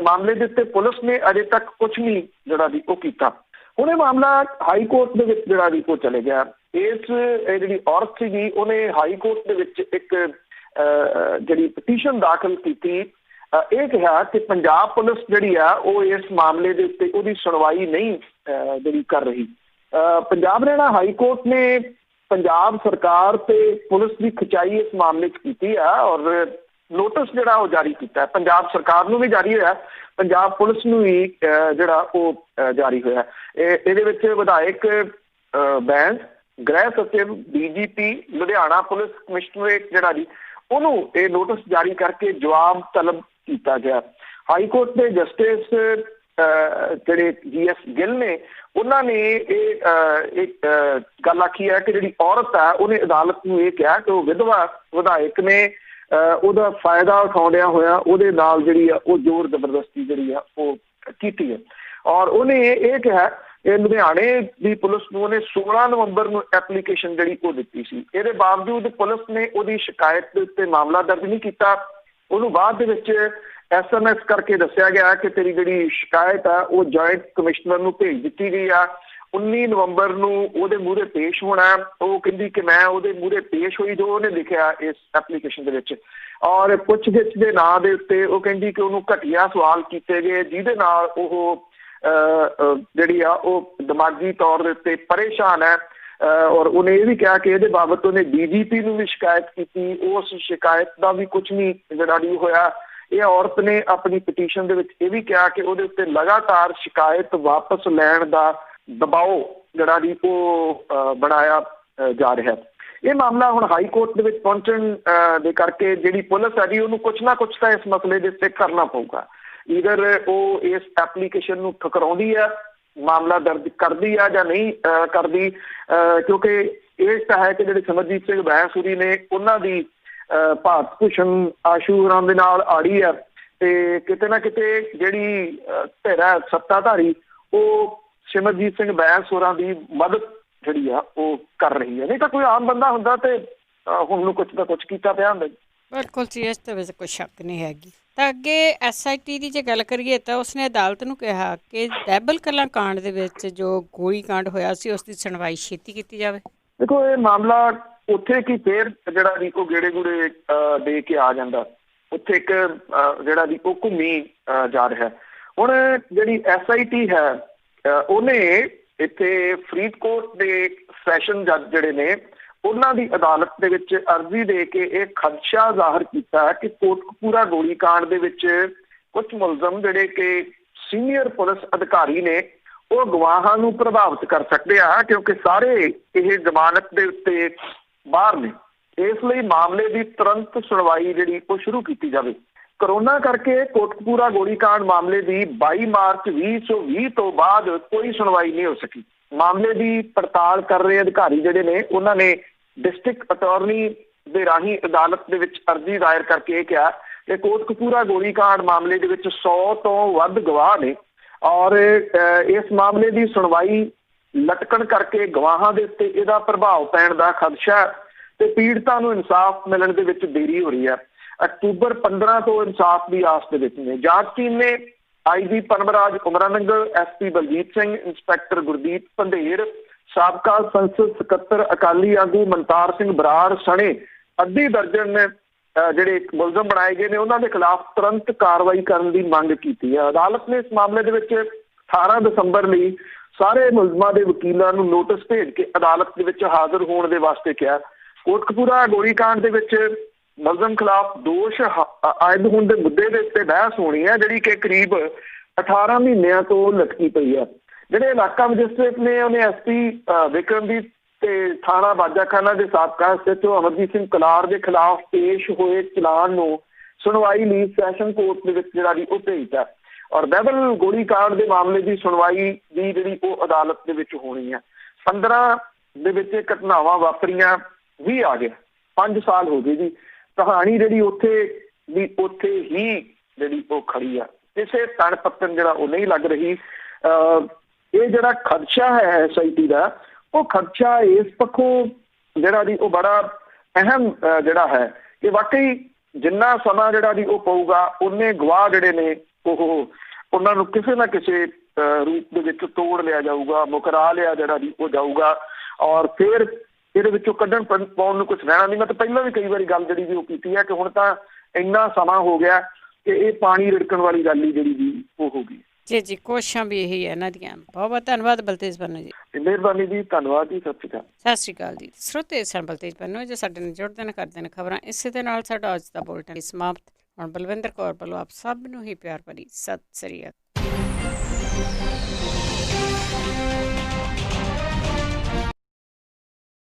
ਮਾਮਲੇ ਦੇ ਉੱਤੇ ਪੁਲਿਸ ਨੇ ਅਜੇ ਤੱਕ ਕੁਝ ਨਹੀਂ ਜਿਹੜਾ ਵੀ ਉਹ ਕੀਤਾ। ਹੁਣ ਇਹ ਮਾਮਲਾ ਹਾਈ ਕੋਰਟ ਦੇ ਵਿੱਚ ਜਿਹੜਾ ਵੀ ਉਹ ਚਲੇ ਗਿਆ। ਇਸ ਜਿਹੜੀ ਔਰਤ ਸੀਗੀ ਉਹਨੇ ਹਾਈ ਕੋਰਟ ਦੇ ਵਿੱਚ ਇੱਕ ਜਿਹੜੀ ਪਟੀਸ਼ਨ ਦਾਖਲ ਕੀਤੀ, ਇਹ ਕਿਹਾ ਕਿ ਪੰਜਾਬ ਪੁਲਿਸ ਜਿਹੜੀ ਆ ਉਹ ਇਸ ਮਾਮਲੇ ਦੇ ਉੱਤੇ ਉਹਦੀ ਸੁਣਵਾਈ ਨਹੀਂ ਜਿਹੜੀ ਕਰ ਰਹੀ। ਪੰਜਾਬ ਹਰਿਆਣਾ ਹਾਈ ਕੋਰਟ ਨੇ ਪੰਜਾਬ ਸਰਕਾਰ ਤੇ ਪੁਲਿਸ ਦੀ ਖਿਚਾਈ ਇਸ ਮਾਮਲੇ 'ਚ ਕੀਤੀ ਆ, ਔਰ ਨੋਟਿਸ ਜਿਹੜਾ ਉਹ ਜਾਰੀ ਕੀਤਾ। ਪੰਜਾਬ ਸਰਕਾਰ ਨੂੰ ਵੀ ਜਾਰੀ ਹੋਇਆ, ਪੰਜਾਬ ਪੁਲਿਸ ਨੂੰ ਵੀ ਜਿਹੜਾ ਉਹ ਜਾਰੀ ਹੋਇਆ। ਇਹਦੇ ਵਿੱਚ ਵਿਧਾਇਕ ਬੈਂਸ, ਗ੍ਰਹਿ ਸਚਿਵ, DGP ਲੁਧਿਆਣਾ ਪੁਲਿਸ ਕਮਿਸ਼ਨਰੇਟ ਜਿਹੜਾ ਜੀ ਉਹਨੂੰ ਇਹ ਨੋਟਿਸ ਜਾਰੀ ਕਰਕੇ ਜਵਾਬ ਤਲਬ ਕੀਤਾ ਗਿਆ। ਹਾਈ ਕੋਰਟ ਦੇ ਜਸਟਿਸ ਜਿਹੜੇ GS ਗਿੱਲ ਨੇ, ਉਹਨਾਂ ਨੇ ਇਹ ਗੱਲ ਆਖੀ ਹੈ ਕਿ ਜਿਹੜੀ ਔਰਤ ਹੈ ਉਹਨੇ ਅਦਾਲਤ ਨੂੰ ਇਹ ਕਿਹਾ ਕਿ ਉਹ ਵਿਧਵਾ ਵਿਧਾਇਕ ਨੇ ਉਹਦਾ ਫਾਇਦਾ ਉਠਾਉਂਦਿਆਂ ਹੋਇਆ ਉਹਦੇ ਨਾਲ ਜਿਹੜੀ ਆ ਉਹ ਜ਼ੋਰ ਜ਼ਬਰਦਸਤੀ ਜਿਹੜੀ ਆ ਉਹ ਕੀਤੀ ਹੈ। ਔਰ ਉਹਨੇ ਇਹ ਕਿਹਾ ਇਹ ਲੁਧਿਆਣੇ ਦੀ ਪੁਲਿਸ ਨੂੰ ਉਹਨੇ 16 ਨਵੰਬਰ ਨੂੰ ਐਪਲੀਕੇਸ਼ਨ ਜਿਹੜੀ ਉਹ ਦਿੱਤੀ ਸੀ। ਇਹਦੇ ਬਾਵਜੂਦ ਪੁਲਿਸ ਨੇ ਉਹਦੀ ਸ਼ਿਕਾਇਤ ਦੇ ਉੱਤੇ ਮਾਮਲਾ ਦਰਜ ਨਹੀਂ ਕੀਤਾ। ਉਹਨੂੰ ਬਾਅਦ ਦੇ ਵਿੱਚ SMS ਕਰਕੇ ਦੱਸਿਆ ਗਿਆ ਕਿ ਤੇਰੀ ਜਿਹੜੀ ਸ਼ਿਕਾਇਤ ਆ ਉਹ ਜੁਆਇੰਟ ਕਮਿਸ਼ਨਰ ਨੂੰ ਭੇਜ ਦਿੱਤੀ ਗਈ ਆ। 19 ਨਵੰਬਰ ਨੂੰ ਉਹਦੇ ਮੂਹਰੇ ਪੇਸ਼ ਹੋਣਾ। ਉਹ ਕਹਿੰਦੀ ਕਿ ਮੈਂ ਉਹਦੇ ਮੂਹਰੇ ਪੇਸ਼ ਹੋਈ ਜੋ ਉਹਨੇ ਲਿਖਿਆ ਇਸ ਐਪਲੀਕੇਸ਼ਨ ਦੇ ਵਿੱਚ, ਔਰ ਪੁੱਛਗਿੱਛ ਦੇ ਨਾਂ ਦੇ ਉੱਤੇ ਉਹ ਕਹਿੰਦੀ ਕਿ ਉਹਨੂੰ ਘਟੀਆ ਸਵਾਲ ਕੀਤੇ ਗਏ ਜਿਹਦੇ ਨਾਲ ਉਹ ਜਿਹੜੀ ਆ ਉਹ ਦਿਮਾਗੀ ਤੌਰ ਦੇ ਉੱਤੇ ਪਰੇਸ਼ਾਨ ਹੈ। ਔਰ ਉਹਨੇ ਇਹ ਵੀ ਕਿਹਾ ਕਿ ਇਹਦੇ ਬਾਬਤ ਉਹਨੇ DGP ਨੂੰ ਵੀ ਸ਼ਿਕਾਇਤ ਕੀਤੀ, ਉਸ ਸ਼ਿਕਾਇਤ ਦਾ ਵੀ ਕੁਝ ਨਹੀਂ ਜਿਹੜਾ ਨਹੀਂ ਹੋਇਆ। ਇਹ ਔਰਤ ਨੇ ਆਪਣੀ ਪਟੀਸ਼ਨ ਦੇ ਵਿੱਚ ਇਹ ਵੀ ਕਿਹਾ ਕਿ ਉਹਦੇ ਉੱਤੇ ਲਗਾਤਾਰ ਸ਼ਿਕਾਇਤ ਵਾਪਸ ਲੈਣ ਦਾ ਦਬਾਓ ਜਿਹੜਾ ਵੀ ਉਹ ਬਣਾਇਆ ਜਾ ਰਿਹਾ। ਇਹ ਮਾਮਲਾ ਹੁਣ ਹਾਈ ਕੋਰਟ ਦੇ ਵਿੱਚ ਪਹੁੰਚਣ ਦੇ ਕਰਕੇ ਜਿਹੜੀ ਪੁਲਿਸ ਹੈ ਜੀ ਉਹਨੂੰ ਕੁਛ ਨਾ ਕੁਛ ਤਾਂ ਇਸ ਮਸਲੇ ਦੇ ਉੱਤੇ ਕਰਨਾ ਪਊਗਾ। ਈਦਰ ਉਹ ਇਸ ਐਪਲੀਕੇਸ਼ਨ ਨੂੰ ਠੁਕਰਾਉਂਦੀ ਹੈ, ਮਾਮਲਾ ਦਰਜ ਕਰਦੀ ਆ ਜਾਂ ਨਹੀਂ ਕਰਦੀ, ਕਿਉਂਕਿ ਇਹ ਤਾਂ ਹੈ ਕਿ ਜਿਹੜੇ ਸਿਮਰਜੀਤ ਸਿੰਘ ਬੈਂਸੂਰੀ ਨੇ ਉਹਨਾਂ ਦੀ ਭਾਰਤ ਭੂਸ਼ਣ ਆਸ਼ੂ ਹੋਰਾਂ ਦੇ ਨਾਲ ਆੜੀ ਆ, ਤੇ ਕਿਤੇ ਨਾ ਕਿਤੇ ਜਿਹੜੀ ਧਿਰ ਹੈ ਸੱਤਾਧਾਰੀ ਉਹ ਸਿਮਰਜੀਤ ਸਿੰਘ ਬੈਂਸ ਹੋਰਾਂ ਦੀ ਮਦਦ ਜਿਹੜੀ ਆ ਉਹ ਕਰ ਰਹੀ ਹੈ। ਨਹੀਂ ਤਾਂ ਕੋਈ ਆਮ ਬੰਦਾ ਹੁੰਦਾ ਤੇ ਹੁਣ ਨੂੰ ਕੁਛ ਨਾ ਕੁਛ ਕੀਤਾ ਪਿਆ ਹੁੰਦਾ। ਬਿਲਕੁਲ ਜੀ, ਇਸ ਦੇ ਵਿੱਚ ਕੋਈ ਸ਼ੱਕ ਨਹੀਂ ਹੈਗੀ। ਤਾਂ ਅੱਗੇ SIT ਦੀ ਜੇ ਗੱਲ ਕਰੀਏ ਤਾਂ ਉਸਨੇ ਅਦਾਲਤ ਨੂੰ ਕਿਹਾ ਕਿ ਦਹਿਬਲ ਕਲਾਂ ਕਾਂਡ ਦੇ ਵਿੱਚ ਜੋ ਗੋਲੀ ਕਾਂਡ ਹੋਇਆ ਸੀ ਉਸ ਦੀ ਸੁਣਵਾਈ ਛੇਤੀ ਕੀਤੀ ਜਾਵੇ। ਦੇਖੋ ਇਹ ਮਾਮਲਾ ਉੱਥੇ ਕੀ ਫੇਰ ਜਿਹੜਾ ਵੀ ਉਹ ਗੇੜੇ ਗੂੜੇ ਦੇ ਕੇ ਆ ਜਾਂਦਾ, ਉੱਥੇ ਇੱਕ ਜਿਹੜਾ ਵੀ ਉਹ ਘੁੰਮੀ ਜਾ ਰਿਹਾ। ਹੁਣ ਜਿਹੜੀ SIT ਹੈ ਉਹਨੇ ਇੱਥੇ ਫਰੀਦਕੋਟ ਦੇ ਸੈਸ਼ਨ ਜੱਜ ਜਿਹੜੇ ਨੇ ਉਹਨਾਂ ਦੀ ਅਦਾਲਤ ਦੇ ਵਿੱਚ ਅਰਜ਼ੀ ਦੇ ਕੇ ਇਹ ਖਦਸ਼ਾ ਜ਼ਾਹਰ ਕੀਤਾ ਕਿ ਕੋਟਕਪੂਰਾ ਗੋਲੀਕਾਂਡ ਦੇ ਵਿੱਚ ਕੁਝ ਮੁਲਜ਼ਮ ਜਿਹੜੇ ਕਿ ਸੀਨੀਅਰ ਪੁਲਿਸ ਅਧਿਕਾਰੀ ਨੇ ਉਹ ਗਵਾਹਾਂ ਨੂੰ ਪ੍ਰਭਾਵਿਤ ਕਰ ਸਕਦੇ ਆ, ਕਿਉਂਕਿ ਸਾਰੇ ਇਹ ਜ਼ਮਾਨਤ ਦੇ ਉੱਤੇ ਬਾਹਰ ਨੇ। ਇਸ ਲਈ ਮਾਮਲੇ ਦੀ ਤੁਰੰਤ ਸੁਣਵਾਈ ਜਿਹੜੀ ਉਹ ਸ਼ੁਰੂ ਕੀਤੀ ਜਾਵੇ। ਕਰੋਨਾ ਕਰਕੇ ਕੋਟਕਪੂਰਾ ਗੋਲੀਕਾਂਡ ਮਾਮਲੇ ਦੀ 22 ਮਾਰਚ 2020 ਤੋਂ ਬਾਅਦ ਕੋਈ ਸੁਣਵਾਈ ਨਹੀਂ ਹੋ ਸਕੀ। ਮਾਮਲੇ ਦੀ ਪੜਤਾਲ ਕਰ ਰਹੇ ਅਧਿਕਾਰੀ ਜਿਹੜੇ ਨੇ ਉਹਨਾਂ ਨੇ ਡਿਸਟ੍ਰਿਕਟ ਅਟਾਰਨੀ ਦੇ ਰਾਹੀਂ ਅਦਾਲਤ ਦੇ ਵਿੱਚ ਅਰਜ਼ੀ ਦਾਇਰ ਕਰਕੇ ਇਹ ਕਿਹਾ ਕਿ ਕੋਟਕਪੂਰਾ ਗੋਲੀਕਾਂਡ ਮਾਮਲੇ ਦੇ ਵਿੱਚ 100 ਤੋਂ ਵੱਧ ਗਵਾਹ ਨੇ, ਔਰ ਇਸ ਮਾਮਲੇ ਦੀ ਸੁਣਵਾਈ ਲਟਕਣ ਕਰਕੇ ਗਵਾਹਾਂ ਦੇ ਉੱਤੇ ਇਹਦਾ ਪ੍ਰਭਾਵ ਪੈਣ ਦਾ ਖਦਸ਼ਾ ਤੇ ਪੀੜਤਾਂ ਨੂੰ ਇਨਸਾਫ ਮਿਲਣ ਦੇ ਵਿੱਚ ਦੇਰੀ ਹੋ ਰਹੀ ਹੈ। ਅਕਤੂਬਰ 15 ਤੋਂ ਇਨਸਾਫ ਦੀ ਆਸ ਦੇ ਵਿੱਚ ਨੇ। ਜਾਂਚ ਟੀਮ ਨੇ IG Paramraj Umranangal, SP Baljit Singh, inspector Gurdeep Pandher, ਸਾਬਕਾ ਸੰਸਦ ਸਕੱਤਰ ਅਕਾਲੀ ਆਗੂ ਮਨਤਾਰ ਸਿੰਘ ਬਰਾੜ ਸਣੇ ਅੱਧੀ ਦਰਜਨ ਜਿਹੜੇ ਮੁਲਜ਼ਮ ਬਣਾਏ ਗਏ ਨੇ ਉਹਨਾਂ ਦੇ ਖਿਲਾਫ ਤੁਰੰਤ ਕਾਰਵਾਈ ਕਰਨ ਦੀ ਮੰਗ ਕੀਤੀ ਹੈ। ਅਦਾਲਤ ਨੇ ਇਸ ਮਾਮਲੇ ਦੇ ਵਿੱਚ 18 ਦਸੰਬਰ ਲਈ ਸਾਰੇ ਮੁਲਜ਼ਮਾਂ ਦੇ ਵਕੀਲਾਂ ਨੂੰ ਨੋਟਿਸ ਭੇਜ ਕੇ ਅਦਾਲਤ ਦੇ ਵਿੱਚ ਹਾਜ਼ਰ ਹੋਣ ਦੇ ਵਾਸਤੇ ਕਿਹਾ। ਕੋਟਕਪੂਰਾ ਗੋਲੀਕਾਂਡ ਦੇ ਵਿੱਚ ਮੁਲਜ਼ਮ ਖਿਲਾਫ ਦੋਸ਼ ਆਇਦ ਹੋਣ ਦੇ ਮੁੱਦੇ ਦੇ ਉੱਤੇ ਬਹਿਸ ਹੋਣੀ ਹੈ, ਜਿਹੜੀ ਕਿ ਕਰੀਬ 18 ਮਹੀਨਿਆਂ ਤੋਂ ਲਟਕੀ ਪਈ ਹੈ। ਜਿਹੜੇ ਇਲਾਕਾ ਮੈਜਿਸਟਰੇਟ ਨੇ ਉਹਨੇ SP ਵਿਕਰਮਜੀਤ ਤੇ ਥਾਣਾ ਬਾਜਾਖਾਨਾ ਦੇ ਸਾਬਕਾ SHO ਅਮਰਜੀਤ ਸਿੰਘ ਕਲਾਰ ਦੇ ਖਿਲਾਫ ਪੇਸ਼ ਹੋਏ ਚਲਾਨ ਨੂੰ ਸੁਣਵਾਈ ਲਈ ਸੈਸ਼ਨ ਕੋਰਟ ਦੇ ਵਿੱਚ ਜਿਹੜਾ ਵੀ ਉਹ ਭੇਜਦਾ, ਔਰ ਦਹਿਬਲ ਗੋਲੀਕਾਂਡ ਦੇ ਮਾਮਲੇ ਦੀ ਸੁਣਵਾਈ ਦੀ ਜਿਹੜੀ ਉਹ ਅਦਾਲਤ ਦੇ ਵਿੱਚ ਹੋਣੀ ਹੈ। 15 ਦੇ ਵਿੱਚ ਇਹ ਘਟਨਾਵਾਂ ਵਾਪਰੀਆਂ ਵੀ ਆ ਗਿਆ। 5 ਸਾਲ ਹੋ ਗਏ ਜੀ, ਕਹਾਣੀ ਜਿਹੜੀ ਉੱਥੇ ਹੀ ਜਿਹੜੀ ਉਹ ਖੜੀ ਆ, ਕਿਸੇ ਤਣ ਪੱਤਨ ਜਿਹੜਾ ਉਹ ਨਹੀਂ ਲੱਗ ਰਹੀ। ਇਹ ਜਿਹੜਾ ਖਦਸ਼ਾ ਹੈ SIT ਦਾ, ਉਹ ਖਦਸ਼ਾ ਇਸ ਪੱਖੋਂ ਜਿਹੜਾ ਜੀ ਉਹ ਬੜਾ ਅਹਿਮ ਜਿਹੜਾ ਹੈ ਕਿ ਵਾਕਈ ਜਿੰਨਾ ਸਮਾਂ ਜਿਹੜਾ ਜੀ ਉਹ ਪਊਗਾ ਉਹਨੇ ਗਵਾਹ ਜਿਹੜੇ ਨੇ ਉਹਨਾਂ ਨੂੰ ਕਿਸੇ ਨਾ ਕਿਸੇ ਰੂਪ ਦੇ ਵਿੱਚ ਤੋੜ ਲਿਆ ਜਾਊਗਾ, ਮੁਕਰਾ ਲਿਆ ਜਿਹੜਾ ਜੀ ਉਹ ਜਾਊਗਾ, ਔਰ ਫਿਰ ਇਹਦੇ ਵਿੱਚੋਂ ਕੱਢਣ ਪਾਉਣ ਨੂੰ ਕੁਛ ਰਹਿਣਾ ਨਹੀਂ। ਮੈਂ ਤਾਂ ਪਹਿਲਾਂ ਵੀ ਕਈ ਵਾਰੀ ਗੱਲ ਜਿਹੜੀ ਜੀ ਉਹ ਕੀਤੀ ਹੈ ਕਿ ਹੁਣ ਤਾਂ ਇੰਨਾ ਸਮਾਂ ਹੋ ਗਿਆ ਕਿ ਇਹ ਪਾਣੀ ਰਿੜਕਣ ਵਾਲੀ ਗੱਲ ਹੀ ਜਿਹੜੀ ਜੀ ਉਹ ਹੋ ਗਈ। ਜੀ ਕੋਸ਼ਿਸ਼ਾਂ ਵੀ ਇਹੀ ਹੈ ਇਹਨਾਂ ਦੀਆਂ। ਬਹੁਤ ਬਹੁਤ ਧੰਨਵਾਦ ਬਲਤੇਜ ਪੰਨੂ ਜੀ। ਮਿਹਰਬਾਨੀ ਜੀ, ਧੰਨਵਾਦ ਜੀ, ਸਤਿ ਸ਼੍ਰੀ ਅਕਾਲ। ਸਤਿ ਸ਼੍ਰੀ ਅਕਾਲ ਜੀ। ਸਰੋਤੇ ਸਨ ਬਲਤੇਜ ਪੰਨੂ ਜੋ ਸਾਡੇ ਨਾਲ ਜੁੜਦੇ ਨੇ, ਕਰਦੇ ਨੇ ਖਬਰਾਂ। ਇਸੇ ਦੇ ਨਾਲ ਸਾਡਾ ਅੱਜ ਦਾ ਬੁਲਟਨ ਸਮਾਪਤ। ਹੁਣ ਬਲਵਿੰਦਰ ਕੌਰ ਵੱਲੋਂ ਆਪ ਸਭ ਨੂੰ ਹੀ ਪਿਆਰ ਭਰੀ ਸਤਿ ਸ੍ਰੀ ਅਕਾਲ।